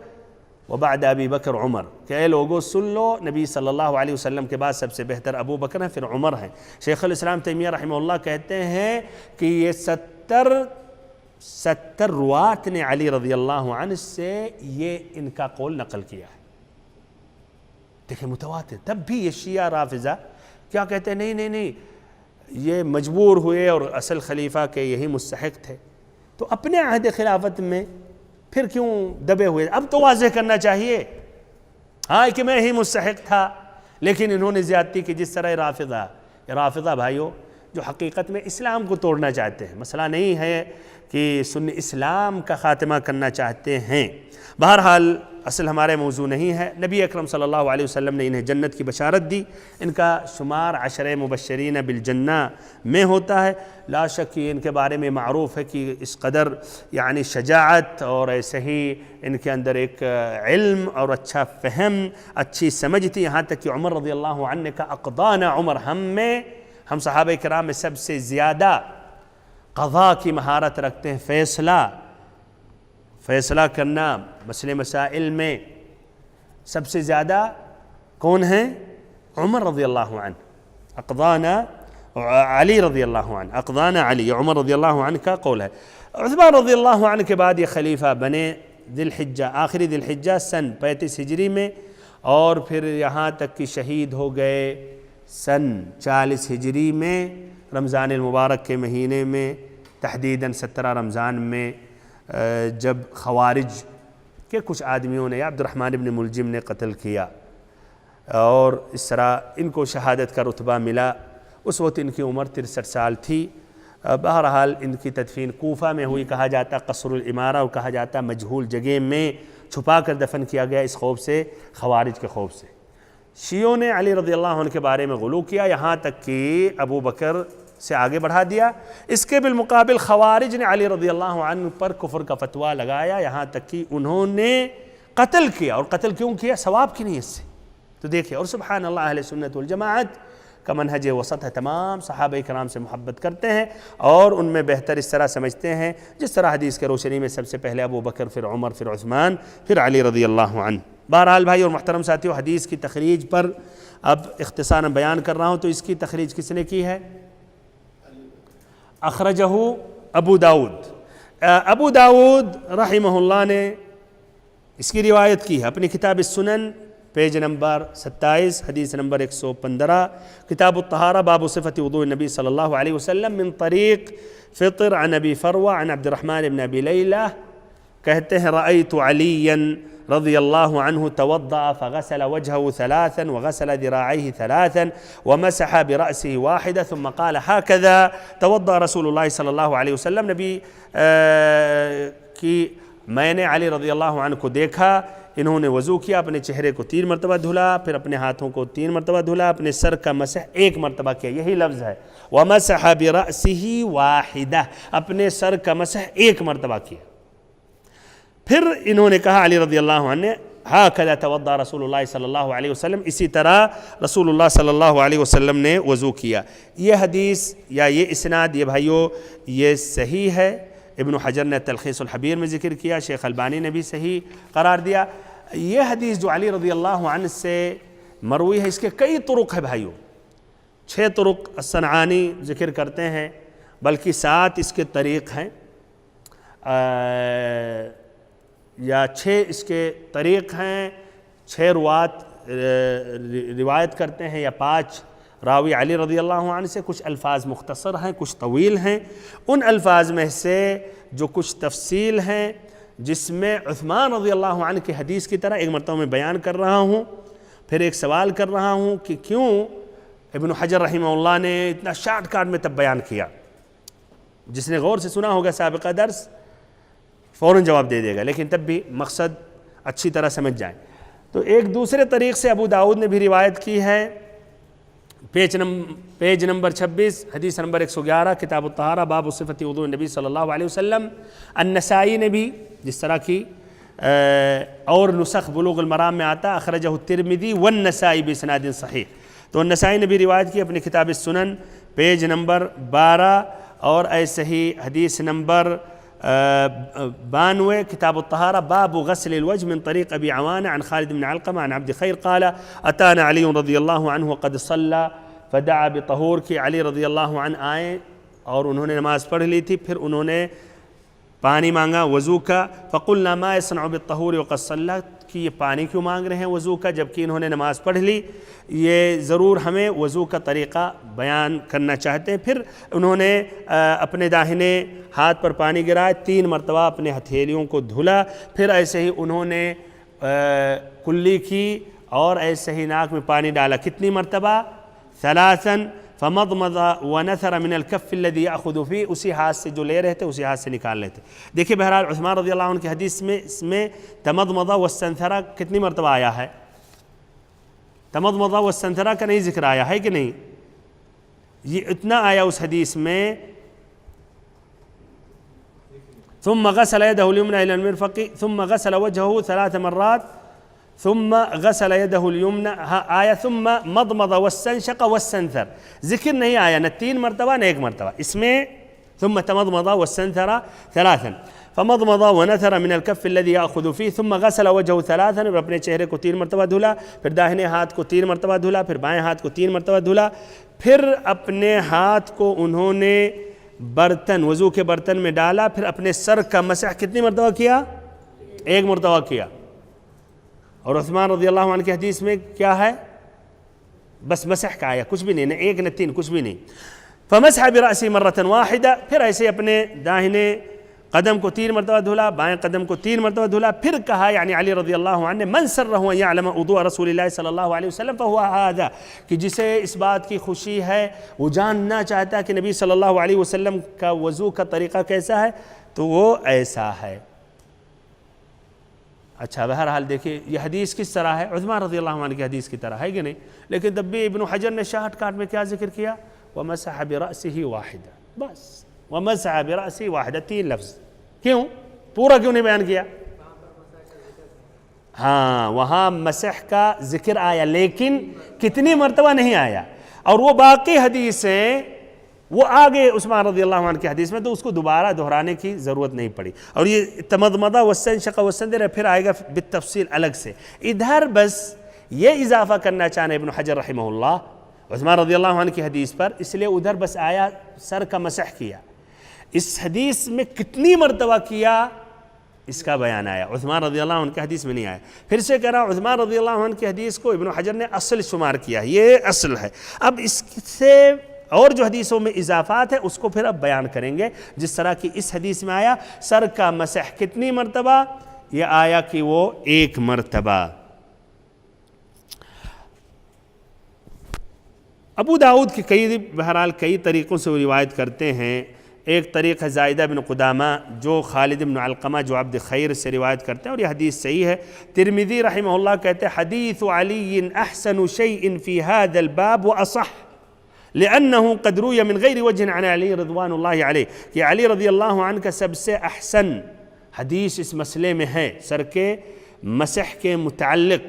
وبعد ابی بکر عمر، کہ اے لوگوں سن لو نبی صلی اللہ علیہ وسلم کے بعد سب سے بہتر ابو بکر ہیں، پھر عمر ہیں۔ شیخ الاسلام تیمیہ رحمہ اللہ کہتے ہیں کہ یہ 70 روات نے علی رضی اللہ عنہ سے یہ ان کا قول نقل کیا ہے۔ دیکھیں متواتر، تب بھی یہ شیعہ رافضہ کیا کہتے ہیں نہیں یہ مجبور ہوئے اور اصل خلیفہ کے یہی مستحق تھے، تو اپنے عہد خلافت میں پھر کیوں دبے ہوئے؟ اب تو واضح کرنا چاہیے ہاں کہ میں ہی مستحق تھا، لیکن انہوں نے زیادتی کی جس طرح رافضہ بھائیوں جو حقیقت میں اسلام کو توڑنا چاہتے ہیں، مسئلہ نہیں ہے کہ سنی اسلام کا خاتمہ کرنا چاہتے ہیں۔ بہرحال اصل ہمارے موضوع نہیں ہے۔ نبی اکرم صلی اللہ علیہ وسلم نے انہیں جنت کی بشارت دی، ان کا شمار 10 مبشرین بالجنہ میں ہوتا ہے۔ لا شک کہ ان کے بارے میں معروف ہے کہ اس قدر یعنی شجاعت اور ایسے ہی ان کے اندر ایک علم اور اچھا فہم، اچھی سمجھ تھی، یہاں تک کہ عمر رضی اللہ عنہ نے کہا اقضانا عمر، ہم صحابہ کرام میں سب سے زیادہ قضاء کی مہارت رکھتے ہیں، فیصلہ کرنا مسئلے مسائل میں سب سے زیادہ کون ہیں؟ عمر رضی اللہ عنہ۔ اقضانا علی رضی اللہ عنہ، اقضانا علی، عمر رضی اللہ عنہ کا قول ہے۔ عثمان رضی اللہ عنہ کے بعد یہ خلیفہ بنے آخری ذی الحجہ سن 35 ہجری میں، اور پھر یہاں تک کہ شہید ہو گئے سن 40 ہجری میں رمضان المبارک کے مہینے میں، تحدیداً 17 رمضان میں، جب خوارج کے کچھ آدمیوں نے عبد الرحمن ابن ملجم نے قتل کیا اور اس طرح ان کو شہادت کا رتبہ ملا۔ اس وقت ان کی عمر 63 سال تھی۔ بہرحال ان کی تدفین کوفہ میں ہوئی، کہا جاتا قصر الامارہ، اور کہا جاتا مجہول جگہ میں چھپا کر دفن کیا گیا، اس خوف سے، خوارج کے خوف سے۔ شیعوں نے علی رضی اللہ عنہ کے بارے میں غلو کیا، یہاں تک کہ ابو بکر سے آگے بڑھا دیا۔ اس کے بالمقابل خوارج نے علی رضی اللہ عنہ پر کفر کا فتویٰ لگایا، یہاں تک کہ انہوں نے قتل کیا، اور قتل کیوں کیا؟ ثواب کی نیت سے۔ تو دیکھیں، اور سبحان اللہ، اہل سنت والجماعت کا منہج وسط ہے، تمام صحابہ کرام سے محبت کرتے ہیں اور ان میں بہتر اس طرح سمجھتے ہیں جس طرح حدیث کے روشنی میں سب سے پہلے ابو بکر، پھر عمر، پھر عثمان، پھر علی رضی اللہ عنہ۔ بہرحال بھائی اور محترم ساتھیو، حدیث کی تخریج پر اب اختصاراً بیان کر رہا ہوں۔ تو اس کی تخریج کس نے کی ہے؟ اخرجہ ابو داؤد رحمہ اللہ نے اس کی روایت کی ہے اپنی کتاب السنن، پیج نمبر 27، حدیث نمبر 115، کتاب الطہارہ، باب صفت وضوء النبی صلی اللہ علیہ وسلم، من طریق فطر عن ابی فروہ عن عبد الرحمن بن ابی لیلہ، کہتے ہیں رأیت علیاً رضی اللہ عنہ توضأ فغسل وجهه 3 وغسل ذراعيه 3 ومسح برأسه 1 ثم قال هكذا توضأ رسول اللہ صلی اللہ علیہ وسلم۔ نبی کی میں نے علی رضی اللہ عنہ کو دیکھا، انہوں نے وضو کیا، اپنے چہرے کو 3 مرتبہ دھلا، پھر اپنے ہاتھوں کو 3 مرتبہ دھلا، اپنے سر کا مسح 1 مرتبہ کیا، یہی لفظ ہے، ومسح برأسه 1، اپنے سر کا مسح 1 مرتبہ کیا۔ پھر انہوں نے کہا علی رضی اللہ عنہ نے ہاکذا توضأ رسول اللہ صلی اللہ علیہ وسلم، اسی طرح رسول اللہ صلی اللہ علیہ وسلم نے وضو کیا۔ یہ حدیث یا یہ اسناد یہ بھائیو یہ صحیح ہے، ابن حجر نے تلخیص الحبیر میں ذکر کیا، شیخ البانی نے بھی صحیح قرار دیا۔ یہ حدیث جو علی رضی اللہ عنہ سے مروی ہے، اس کے کئی طرق ہے بھائیو، 6 طرق الصنعانی ذکر کرتے ہیں، بلکہ 7 اس کے طریق ہیں، یا 6 اس کے طریق ہیں، 6 روات روایت کرتے ہیں، یا 5 راوی علی رضی اللہ عنہ سے۔ کچھ الفاظ مختصر ہیں، کچھ طویل ہیں، ان الفاظ میں سے جو کچھ تفصیل ہیں جس میں عثمان رضی اللہ عنہ کی حدیث کی طرح ایک مرتبہ میں بیان کر رہا ہوں، پھر ایک سوال کر رہا ہوں کہ کیوں ابن حجر رحمہ اللہ نے اتنا شارٹ کٹ میں تب بیان کیا۔ جس نے غور سے سنا ہوگا سابقہ درس فوراً جواب دے دے گا، لیکن تب بھی مقصد اچھی طرح سمجھ جائیں۔ تو ایک دوسرے طریق سے ابو داؤد نے بھی روایت کی ہے، پیج نمبر 26، حدیث نمبر 111، کتاب الطہارہ، باب صفت وضوء النبی صلی اللہ علیہ وسلم۔ النسائی نے بھی جس طرح کی اور نسخ بلوغ المرام میں آتا، اخرجہ الترمذی والنسائی باسناد صحیح۔ تو نسائی نے بھی روایت کی اپنی کتاب السنن پیج نمبر 12، اور ایسے ہی حدیث نمبر 92 کتاب الطہارہ باب غسل الوجه من طریق ابی عوانہ عن خالد بن علقمہ عن عبد خیر قال اتانا علی رضی اللہ عنہ قد صلی فدعا بطہور، کہ علی رضی اللہ عنہ آئے اور انہوں نے نماز پڑھ لی تھی، پھر انہوں نے پانی مانگا وضو کا، فقلنا ما يصنع بالطہور وقد صلی، کہ یہ پانی کیوں مانگ رہے ہیں وضو کا جبکہ انہوں نے نماز پڑھ لی، یہ ضرور ہمیں وضو کا طریقہ بیان کرنا چاہتے ہیں۔ پھر انہوں نے اپنے داہنے ہاتھ پر پانی گرایا، 3 مرتبہ اپنے ہتھیلیوں کو دھلا، پھر ایسے ہی انہوں نے کلی کی اور ایسے ہی ناک میں پانی ڈالا، کتنی مرتبہ؟ 3، فمضمض ونثر من الكف الذي ياخذ فيه، اسی ہاتھ سے جو لے رہے تھے اسی ہاتھ سے نکال لیتے۔ دیکھیے بہرحال عثمان رضی اللہ عنہ کی حدیث میں اس میں تمضمض واستنثر کتنی مرتبہ آیا ہے؟ تمضمض واستنثر کا نہیں ذکر آیا ہے کہ نہیں؟ یہ اتنا آیا اس حدیث میں، ثم غسل يده اليمنى الى المرفق ثم غسل وجهه 3 مرات ثم غسل يده اليمنى، آیا ثم مضمض واستنشق واستنثر، ذکر نہیں آیا نہ 3 مرتبہ نہ 1 مرتبہ، اس میں ثم تمضمض واستنثر 3، فمضمض ونثر من الكف الذي ياخذ فيه ثم غسل وجهه 3، پھر اپنے چہرے کو 3 مرتبہ دھلا، پھر داہنے ہاتھ کو 3 مرتبہ دھلا، پھر بائیں ہاتھ کو 3 مرتبہ دھلا، پھر اپنے ہاتھ کو انہوں نے برتن وضو کے برتن میں ڈالا، پھر اپنے سر کا مسح کتنی مرتبہ کیا؟ 1 مرتبہ کیا۔ اور عثمان رضی اللہ عنہ کی حدیث میں کیا ہے؟ بس مسح کا آیا، کچھ بھی نہیں، نہ 1 نہ 3، کچھ بھی نہیں۔ فمسح برأسه مرة واحدة، پھر ایسے اپنے داہنے قدم کو 3 مرتبہ دھلا، بائیں قدم کو 3 مرتبہ دھلا، پھر کہا یعنی علی رضی اللہ عنہ نے من سرہ ان یعلم وضوء رسول اللہ صلی اللہ علیہ وسلم فہو ھذا، کہ جسے اس بات کی خوشی ہے، وہ جاننا چاہتا ہے کہ نبی صلی اللہ علیہ وسلم کا وضو کا طریقہ کیسا ہے، تو وہ ایسا ہے۔ اچھا بہرحال دیکھیے یہ حدیث کس طرح ہے؟ عثمان رضی اللہ عنہ کی حدیث کی طرح ہے کہ نہیں؟ لیکن تب بھی ابن حجر نے شاہد کاٹ میں کیا ذکر کیا؟ وَمَسَحَ بِرَأْسِهِ وَاحِدًا، بس وَمَسَحَ بِرَأْسِهِ وَاحِدًا، 3 لفظ، کیوں؟ پورا کیوں نہیں بیان کیا؟ ہاں وہاں مسح کا ذکر آیا لیکن کتنی مرتبہ نہیں آیا، اور وہ باقی حدیثیں وہ آگے عثمان رضی اللہ عنہ کی حدیث میں تو اس کو دوبارہ دہرانے کی ضرورت نہیں پڑی، اور یہ تمضمض واستنشق واستنثر پھر آئے گا بالتفصیل الگ سے۔ ادھر بس یہ اضافہ کرنا چاہنے ابن حجر رحمہ اللہ عثمان رضی اللہ عنہ کی حدیث پر، اس لیے ادھر بس آیا سر کا مسح کیا، اس حدیث میں کتنی مرتبہ کیا اس کا بیان آیا، عثمان رضی اللہ عنہ کی حدیث میں نہیں آیا۔ پھر سے کہہ رہا ہوں عثمان رضی اللہ عنہ کی حدیث کو ابن حجر نے اصل شمار کیا، یہ اصل ہے۔ اب اس سے اور جو حدیثوں میں اضافات ہیں اس کو پھر اب بیان کریں گے، جس طرح کی اس حدیث میں آیا سر کا مسح کتنی مرتبہ، یہ آیا کہ وہ 1 مرتبہ۔ ابو داؤد کی بہرحال کئی طریقوں سے وہ روایت کرتے ہیں۔ ایک طریق ہے زائدہ بن قدامہ جو خالد بن علقمہ جو عبد خیر سے روایت کرتے ہیں، اور یہ حدیث صحیح ہے۔ ترمذی رحمہ اللہ کہتے ہیں حدیث علی احسن شیء فی هذا الباب واصح لأنه قد روی من غیر وجہ عن علی رضوان اللہ علیہ، کہ علی رضی اللہ عنہ کا سب سے احسن حدیث اس مسئلے میں ہے سر کے مسح کے متعلق،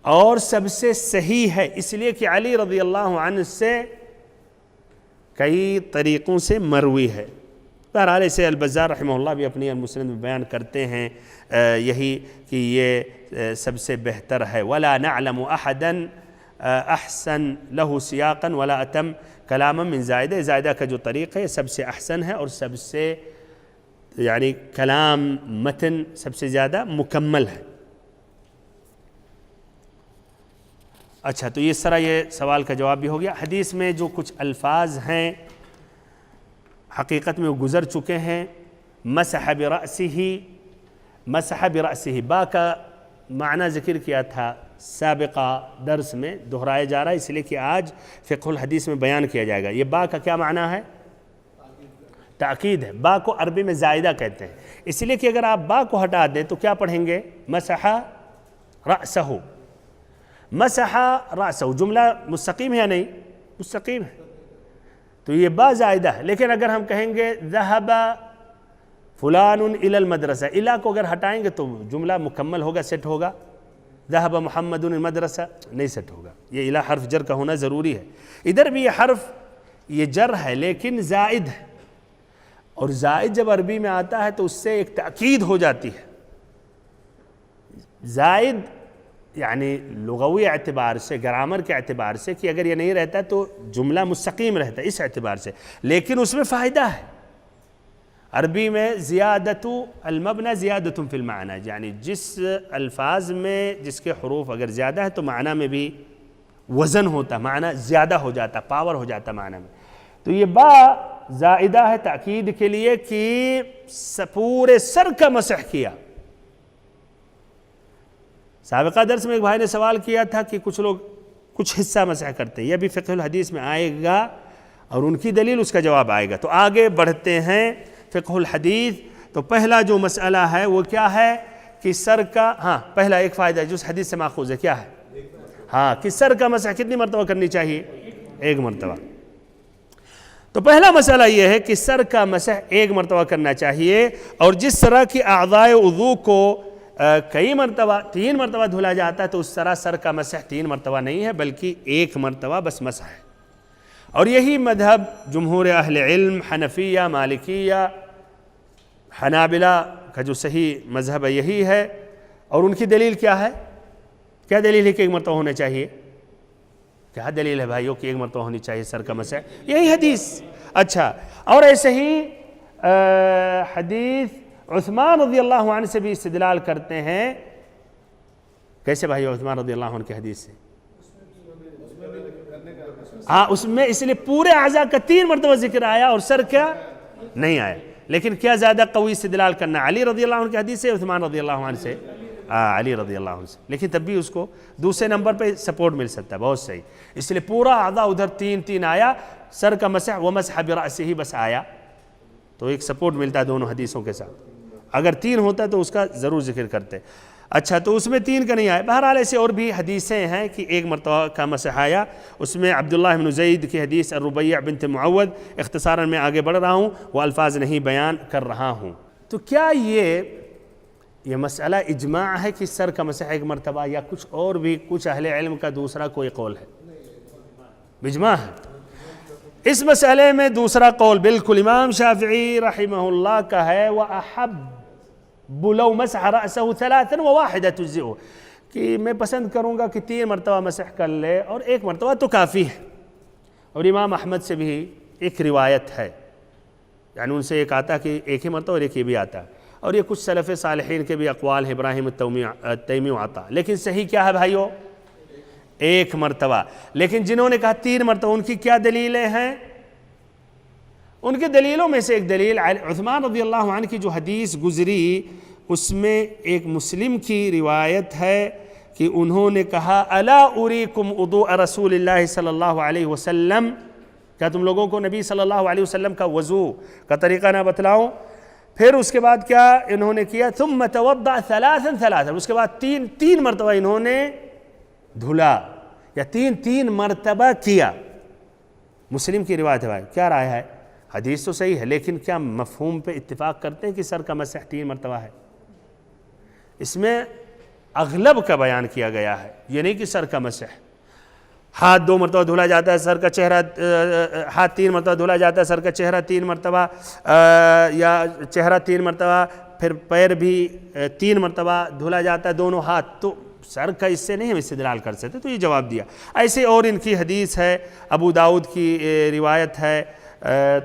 اور سب سے صحیح ہے اس لیے کہ علی رضی اللہ عنہ سے کئی طریقوں سے مروی ہے۔ بہرحال اسے البزار رحمہ اللہ بھی اپنی المسند میں بیان کرتے ہیں یہی کہ یہ سب سے بہتر ہے۔ ولا نعلم احدا احسن له سیاقا ولا اتم کلاما من زائدہ، زائدہ کا جو طریق ہے سب سے احسن ہے اور سب سے یعنی کلام متن سب سے زیادہ مکمل ہے۔ اچھا تو اس طرح یہ سوال کا جواب بھی ہو گیا۔ حدیث میں جو کچھ الفاظ ہیں حقیقت میں وہ گزر چکے ہیں۔ مسح برأسه، مسح برأسه، با کا معنی ذکر کیا تھا سابقہ درس میں، دہرایا جا رہا ہے اس لیے کہ آج فقہ الحدیث میں بیان کیا جائے گا۔ یہ با کا کیا معنی ہے؟ تاکید ہے۔ با کو عربی میں زائدہ کہتے ہیں، اس لیے کہ اگر آپ با کو ہٹا دیں تو کیا پڑھیں گے؟ مسح رأسہ، مسح رأسہ، جملہ مستقیم ہے یا نہیں؟ مستقیم ہے، تو یہ با زائدہ ہے۔ لیکن اگر ہم کہیں گے ذهب فلان الى المدرسہ، الہ کو اگر ہٹائیں گے تو جملہ مکمل ہوگا، سیٹ ہوگا۔ ذهب محمد المدرسہ نہیں سیٹ ہوگا۔ یہ الا حرف جر کا ہونا ضروری ہے. ادھر بھی یہ حرف یہ جر ہے لیکن زائد ہے، اور زائد جب عربی میں آتا ہے تو اس سے ایک تأکید ہو جاتی ہے. زائد یعنی لغوی اعتبار سے، گرامر کے اعتبار سے کہ اگر یہ نہیں رہتا تو جملہ مستقیم رہتا ہے اس اعتبار سے، لیکن اس میں فائدہ ہے. عربی میں زیادت المبنى زیادت فی المعنی، یعنی جس الفاظ میں جس کے حروف اگر زیادہ ہے تو معنی میں بھی وزن ہوتا، معنی زیادہ ہو جاتا، پاور ہو جاتا معنی میں. تو یہ با زائدہ ہے تأکید کے لیے کہ پورے سر کا مسح کیا. سابقہ درس میں ایک بھائی نے سوال کیا تھا کہ کچھ لوگ کچھ حصہ مسح کرتے ہیں، یہ بھی فقہ الحدیث میں آئے گا اور ان کی دلیل اس کا جواب آئے گا. تو آگے بڑھتے ہیں فقہ الحدیث. تو پہلا جو مسئلہ ہے وہ کیا ہے کہ سر کا، پہلا ایک فائدہ جو اس حدیث سے ماخوذ ہے کیا ہے؟ کہ سر کا مسح کتنی مرتبہ کرنی چاہیے؟ ایک مرتبہ. تو پہلا مسئلہ یہ ہے کہ سر کا مسح ایک مرتبہ کرنا چاہیے، اور جس طرح کی اعضاء وضو کو کئی مرتبہ 3 مرتبہ دھلا جاتا ہے تو اس طرح سر کا مسح 3 مرتبہ نہیں ہے بلکہ ایک مرتبہ بس مسح ہے. اور یہی مذہب جمہور اہل علم، حنفیہ، مالکیہ، حنابلہ کا جو صحیح مذہب ہے یہی ہے. اور ان کی دلیل کیا ہے؟ کیا دلیل ہے کہ ایک مرتبہ ہونا چاہیے؟ کیا دلیل ہے بھائیو کہ ایک مرتبہ ہونی چاہیے سر کا مسح؟ یہی حدیث. اچھا، اور ایسے ہی حدیث عثمان رضی اللہ عنہ سے بھی استدلال کرتے ہیں. کیسے بھائیو عثمان رضی اللہ عنہ کی حدیث سے؟ اس میں اس لیے پورے اعضاء کا 3 مرتبہ ذکر آیا اور سر کا نہیں آیا. لیکن کیا زیادہ قوی استدلال کرنا علی رضی اللہ عنہ کی حدیث سے عثمان رضی اللہ عنہ سے؟ علی رضی اللہ عنہ سے. لیکن تب بھی اس کو دوسرے نمبر پہ سپورٹ مل سکتا ہے. بہت صحیح. اس لیے پورا اعضاء ادھر 3 آیا، سر کا مسح ومسح برأسہ ہی بس آیا، تو ایک سپورٹ ملتا ہے دونوں حدیثوں کے ساتھ. اگر 3 ہوتا تو اس کا ضرور ذکر کرتے. اچھا، تو اس میں 3 کا نہیں آیا. بہرحال ایسے اور بھی حدیثیں ہیں کہ ایک مرتبہ کا مسح آیا. اس میں عبداللہ بن زید کی حدیث الربیع بنت معوذ، اختصاراً میں آگے بڑھ رہا ہوں، وہ الفاظ نہیں بیان کر رہا ہوں. تو کیا یہ مسئلہ اجماع ہے کہ سر کا مسح ایک مرتبہ، یا کچھ اور بھی کچھ اہل علم کا دوسرا کوئی قول ہے؟ اجماع ہے. اس مسئلے میں دوسرا قول بالکل امام شافعی رحمہ اللہ کا ہے، وَأَحَبُّ لَوْ مَسَحَ رَأْسَهُ 3 وَوَاحِدَةٌ تُجْزِئُهُ، کہ میں پسند کروں گا کہ 3 مرتبہ مسح کر لے اور ایک مرتبہ تو کافی ہے. اور امام احمد سے بھی ایک روایت ہے، یعنی ان سے ایک آتا ہے کہ ایک ہی مرتبہ اور ایک یہ بھی آتا ہے. اور یہ کچھ سلف صالحین کے بھی اقوال ہیں، ابراہیم التیمی آتا. لیکن صحیح کیا ہے بھائیو؟ ایک مرتبہ. لیکن جنہوں نے کہا 3 مرتبہ ان کی کیا دلیلیں ہیں؟ ان کے دلیلوں میں سے ایک دلیل عثمان رضی اللہ عنہ کی جو حدیث گزری اس میں ایک مسلم کی روایت ہے کہ انہوں نے کہا الا اریکم وضوء رسول اللہ صلی اللہ علیہ وسلم، کیا تم لوگوں کو نبی صلی اللہ علیہ وسلم کا وضو کا طریقہ نہ بتلاؤں؟ پھر اس کے بعد کیا انہوں نے کیا؟ ثم توضأ 3 اس کے بعد 3 مرتبہ انہوں نے دھلا، یا 3 مرتبہ کیا. مسلم کی روایت ہے. بھائی کیا رائے ہے؟ حدیث تو صحیح ہے لیکن کیا مفہوم پہ اتفاق کرتے ہیں کہ سر کا مسح 3 مرتبہ ہے؟ اس میں اغلب کا بیان کیا گیا ہے، یہ نہیں کہ سر کا مسح ہاتھ 2 مرتبہ دھلا جاتا ہے، سر کا چہرہ ہاتھ 3 مرتبہ دھلا جاتا ہے، سر کا چہرہ 3 مرتبہ، یا چہرہ 3 مرتبہ، پھر پیر بھی 3 مرتبہ دھلا جاتا ہے دونوں ہاتھ. تو سر کا اس سے نہیں ہم استدلال کر سکتے. تو یہ جواب دیا. ایسے اور ان کی حدیث ہے، ابو داؤد کی روایت ہے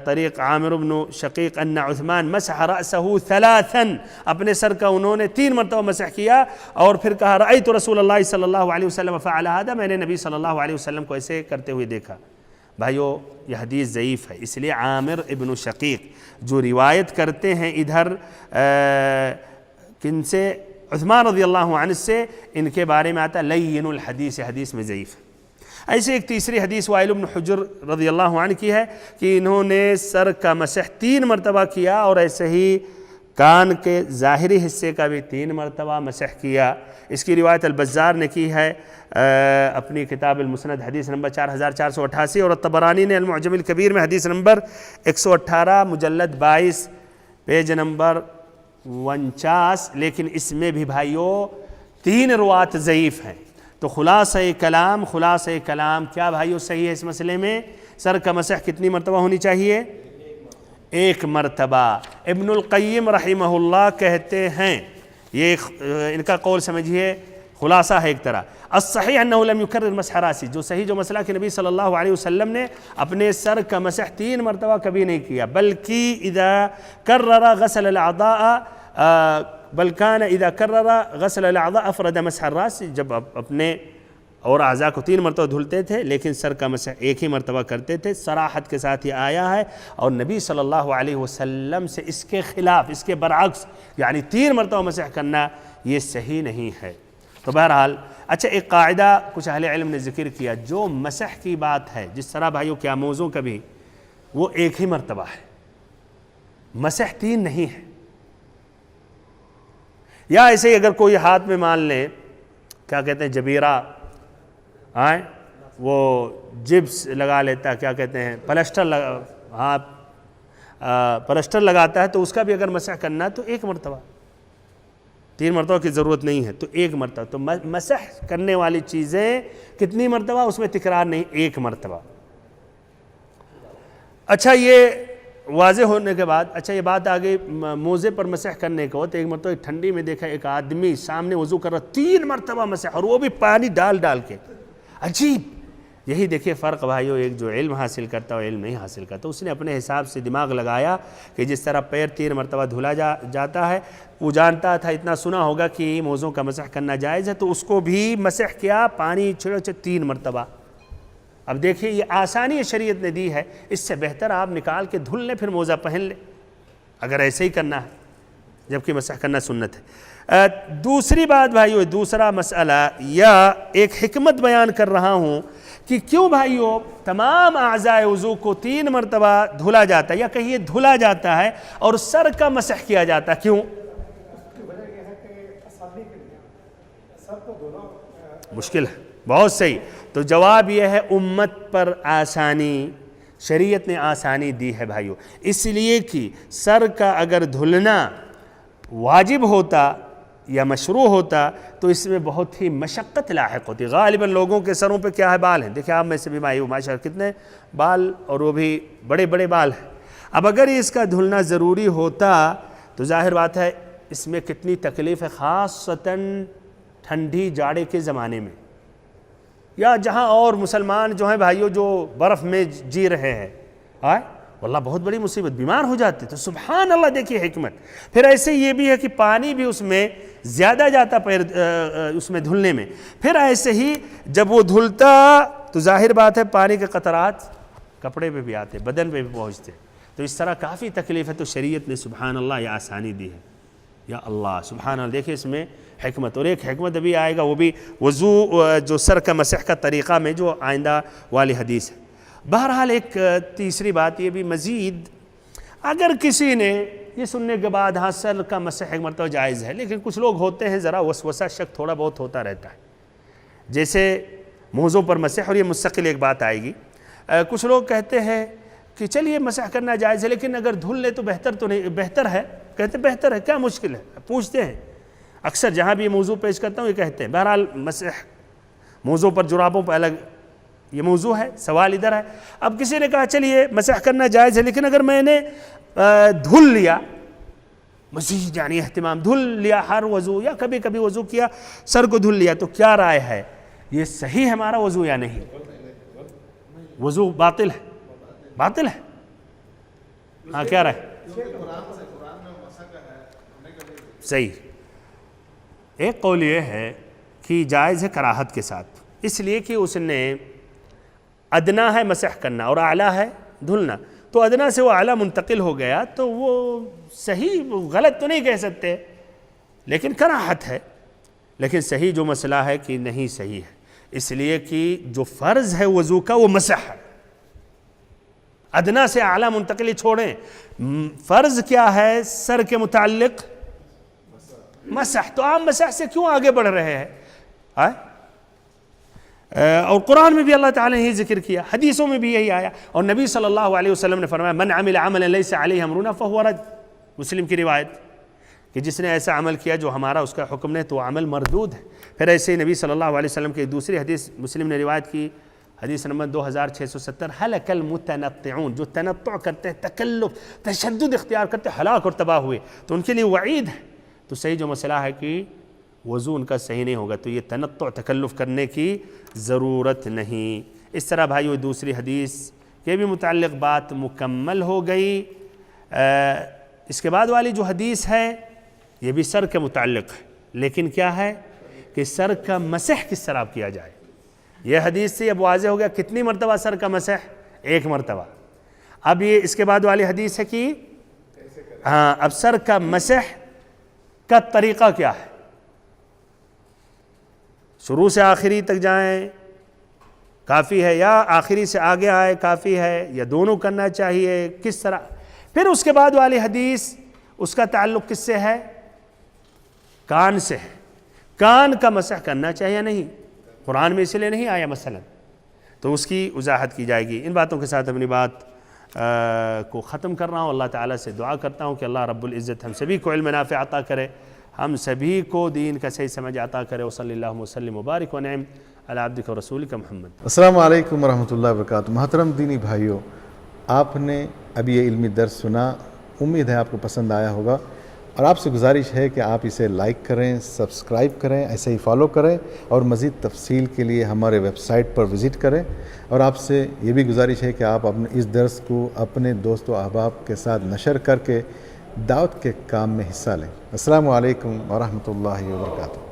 طریق عامر بن شقیق ان عثمان مسح رأسه 3، اپنے سر کا انہوں نے 3 مرتبہ مسح کیا، اور پھر کہا رأیت رسول اللہ صلی اللہ علیہ وسلم فعل هذا، میں نے نبی صلی اللہ علیہ وسلم کو ایسے کرتے ہوئے دیکھا. بھائیو یہ حدیث ضعیف ہے، اس لیے عامر ابن شقیق جو روایت کرتے ہیں ادھر کن سے؟ عثمان رضی اللہ عنہ سے، ان کے بارے میں آتا لین الحدیث، حدیث میں ضعیف ہے. ایسے ایک تیسری حدیث وائل بن حجر رضی اللہ عنہ کی ہے کہ انہوں نے سر کا مسح 3 مرتبہ کیا، اور ایسے ہی کان کے ظاہری حصے کا بھی 3 مرتبہ مسح کیا. اس کی روایت البزار نے کی ہے اپنی کتاب المسند حدیث نمبر 4488، اور الطبرانی نے المعجم الکبیر میں حدیث نمبر 118 مجلد 22 پیج نمبر 49. لیکن اس میں بھی بھائیو 3 روایت ضعیف ہیں. تو خلاصہ کلام کیا بھائیو صحیح ہے اس مسئلے میں؟ سر کا مسح کتنی مرتبہ ہونی چاہیے؟ ایک مرتبہ۔ ابن القیم رحمہ اللہ کہتے ہیں، یہ ان کا قول سمجھیے، خلاصہ ہے ایک طرح، الصحیح انہ لم یکرر مسح راسی، جو مسئلہ کہ نبی صلی اللہ علیہ وسلم نے اپنے سر کا مسح 3 مرتبہ کبھی نہیں کیا، بلکہ اذا کرر غسل الاعضاء افرد مسح الراس، جب اپنے اور اعضاء کو 3 مرتبہ دھلتے تھے لیکن سر کا مسح ایک ہی مرتبہ کرتے تھے، صراحت کے ساتھ یہ آیا ہے، اور نبی صلی اللہ علیہ وسلم سے اس کے خلاف، اس کے برعکس یعنی 3 مرتبہ مسح کرنا یہ صحیح نہیں ہے۔ تو بہرحال اچھا، ایک قاعدہ کچھ اہل علم نے ذکر کیا، جو مسح کی بات ہے، جس طرح بھائیو کیا موضوع کا بھی وہ ایک ہی مرتبہ ہے، مسح 3 نہیں ہے۔ یا ایسے ہی اگر کوئی ہاتھ میں مان لے، کیا کہتے ہیں، جبیرہ، وہ جبس لگا لیتا ہے، کیا کہتے ہیں، پلسٹر لگاتا ہے، تو اس کا بھی اگر مسح کرنا ہے تو 1 مرتبہ، 3 مرتبہ کی ضرورت نہیں ہے، تو 1 مرتبہ۔ تو مسح کرنے والی چیزیں کتنی مرتبہ؟ اس میں تکرار نہیں، 1 مرتبہ۔ اچھا، یہ واضح ہونے کے بعد اچھا یہ بات آگئی موزے پر مسح کرنے کو، تو ایک مرتبہ ٹھنڈی میں دیکھا ایک آدمی سامنے وضو کر رہا، 3 مرتبہ مسح، اور وہ بھی پانی ڈال کے، عجیب۔ یہی دیکھیے فرق بھائیو، ایک جو علم حاصل کرتا ہے اور علم نہیں حاصل کرتا، اس نے اپنے حساب سے دماغ لگایا کہ جس طرح پیر 3 مرتبہ دھلا جاتا ہے، وہ جانتا تھا، اتنا سنا ہوگا کہ موزوں کا مسح کرنا جائز ہے، تو اس کو بھی مسح کیا، پانی چھڑ 3 مرتبہ۔ اب دیکھیے یہ آسانی شریعت نے دی ہے، اس سے بہتر آپ نکال کے دھل لیں، پھر موزہ پہن لیں اگر ایسے ہی کرنا ہے، جبکہ مسح کرنا سنت ہے۔ دوسری بات بھائیو، دوسرا مسئلہ یا ایک حکمت بیان کر رہا ہوں کہ کیوں بھائیو تمام اعضاء وضو کو 3 مرتبہ دھلا جاتا ہے، یا کہیے دھلا جاتا ہے اور سر کا مسح کیا جاتا ہے، کیوں؟ مشکل ہے، بہت صحیح۔ تو جواب یہ ہے امت پر آسانی، شریعت نے آسانی دی ہے بھائیو، اس لیے کہ سر کا اگر دھلنا واجب ہوتا یا مشروع ہوتا تو اس میں بہت ہی مشقت لاحق ہوتی۔ غالباً لوگوں کے سروں پہ کیا ہے، بال ہیں، دیکھیں آپ میں سے بھی بھائیو ماشاءاللہ کتنے بال، اور وہ بھی بڑے بڑے بال ہیں۔ اب اگر اس کا دھلنا ضروری ہوتا تو ظاہر بات ہے اس میں کتنی تکلیف ہے، خاصتاً ٹھنڈی جاڑے کے زمانے میں، یا جہاں اور مسلمان جو ہیں بھائیو جو برف میں جی رہے ہیں، واللہ بہت بڑی مصیبت، بیمار ہو جاتے۔ تو سبحان اللہ، دیکھیے حکمت۔ پھر ایسے یہ بھی ہے کہ پانی بھی اس میں زیادہ جاتا پیر اس میں دھلنے میں، پھر ایسے ہی جب وہ دھلتا تو ظاہر بات ہے پانی کے قطرات کپڑے پہ بھی آتے، بدن پہ بھی پہنچتے، تو اس طرح کافی تکلیف ہے۔ تو شریعت نے سبحان اللہ یہ آسانی دی ہے، یا اللہ سبحان اللہ، دیکھیں اس میں حکمت۔ اور ایک حکمت ابھی آئے گا، وہ بھی وضو جو سر کا مسح کا طریقہ میں جو آئندہ والی حدیث ہے۔ بہرحال ایک تیسری بات یہ بھی مزید، اگر کسی نے یہ سننے کے بعد ہاں سر کا مسح ایک مرتبہ جائز ہے، لیکن کچھ لوگ ہوتے ہیں ذرا وسوسہ شک تھوڑا بہت ہوتا رہتا ہے، جیسے موضوع پر مسح، اور یہ مستقل ایک بات آئے گی۔ کچھ لوگ کہتے ہیں کہ چلیے مسح کرنا جائز ہے، لیکن اگر دھل لے تو بہتر تو نہیں، بہتر ہے، کہتے بہتر ہے، کیا مشکل ہے، پوچھتے ہیں اکثر جہاں بھی یہ موضوع پیش کرتا ہوں یہ کہتے ہیں۔ بہرحال مسح موضوع پر جرابوں پر الگ یہ موضوع ہے، سوال ادھر ہے۔ اب کسی نے کہا چلیے مسح کرنا جائز ہے، لیکن اگر میں نے دھل لیا، مزید یعنی اہتمام، دھل لیا ہر وضو یا کبھی کبھی وضو کیا سر کو دھل لیا، تو کیا رائے ہے، یہ صحیح ہے ہمارا وضو یا نہیں؟ وضو باطل ہے، باطل ہے، ہاں کیا رائے؟ صحیح۔ ایک قول یہ ہے کہ جائز ہے کراہت کے ساتھ، اس لیے کہ اس نے ادنا ہے مسح کرنا اور اعلیٰ ہے دھلنا، تو ادنا سے وہ اعلیٰ منتقل ہو گیا، تو وہ صحیح غلط تو نہیں کہہ سکتے، لیکن کراہت ہے۔ لیکن صحیح جو مسئلہ ہے کہ نہیں صحیح ہے، اس لیے کہ جو فرض ہے وضو کا وہ مسح ہے، ادنا سے اعلیٰ منتقلی چھوڑیں۔ فرض کیا ہے سر کے متعلق؟ مسح، تو آپ مسح سے کیوں آگے بڑھ رہے ہیں؟ اور قرآن میں بھی اللہ تعالیٰ نے یہ ذکر کیا، حدیثوں میں بھی یہی آیا، اور نبی صلی اللہ علیہ وسلم نے فرمایا من عمل عملا لیس علیہ امرنا فہو رد، مسلم کی روایت، کہ جس نے ایسا عمل کیا جو ہمارا اس کا حکم نہیں تو وہ عمل مردود ہے۔ پھر ایسے ہی نبی صلی اللہ علیہ وسلم کی دوسری حدیث مسلم نے روایت کی، حدیث نمبر 2670، ہلک المتنطعون، جو تنطع کرتے ہیں، تکلف، تشدد اختیار کرتے ہیں، ہلاک اور تباہ ہوئے، تو ان کے لیے وعید ہے۔ تو صحیح جو مسئلہ ہے کہ وضو ان کا صحیح نہیں ہوگا، تو یہ تنطع تکلف کرنے کی ضرورت نہیں۔ اس طرح بھائیو دوسری حدیث کے بھی متعلق بات مکمل ہو گئی۔ اس کے بعد والی جو حدیث ہے یہ بھی سر کے متعلق ہے، لیکن کیا ہے کہ سر کا مسح کس طرح کیا جائے۔ یہ حدیث سے اب واضح ہو گیا کتنی مرتبہ سر کا مسح، ایک مرتبہ۔ اب یہ اس کے بعد والی حدیث ہے کہ اب سر کا مسح کا طریقہ کیا ہے، شروع سے آخری تک جائیں کافی ہے، یا آخری سے آگے آئے کافی ہے، یا دونوں کرنا چاہیے، کس طرح۔ پھر اس کے بعد والی حدیث اس کا تعلق کس سے ہے، کان سے ہے، کان کا مسح کرنا چاہیے یا نہیں، قرآن میں اس لیے نہیں آیا مثلا، تو اس کی وضاحت کی جائے گی۔ ان باتوں کے ساتھ اپنی بات کو ختم کر رہا ہوں۔ اللہ تعالیٰ سے دعا کرتا ہوں کہ اللہ رب العزت ہم سبھی کو علم نافع عطا کرے، ہم سبھی کو دین کا صحیح سمجھ عطا کرے۔ وصلی اللہ وسلم وبارک ونعم علی عبدک و رسولک محمد۔ السلام علیکم ورحمۃ اللہ وبرکاتہ۔ محترم دینی بھائیوں، آپ نے ابھی یہ علمی درس سنا، امید ہے آپ کو پسند آیا ہوگا، اور آپ سے گزارش ہے کہ آپ اسے لائک کریں، سبسکرائب کریں، ایسے ہی فالو کریں، اور مزید تفصیل کے لیے ہمارے ویب سائٹ پر وزٹ کریں۔ اور آپ سے یہ بھی گزارش ہے کہ آپ اپنے اس درس کو اپنے دوست و احباب کے ساتھ نشر کر کے دعوت کے کام میں حصہ لیں۔ السلام علیکم ورحمۃ اللہ وبرکاتہ۔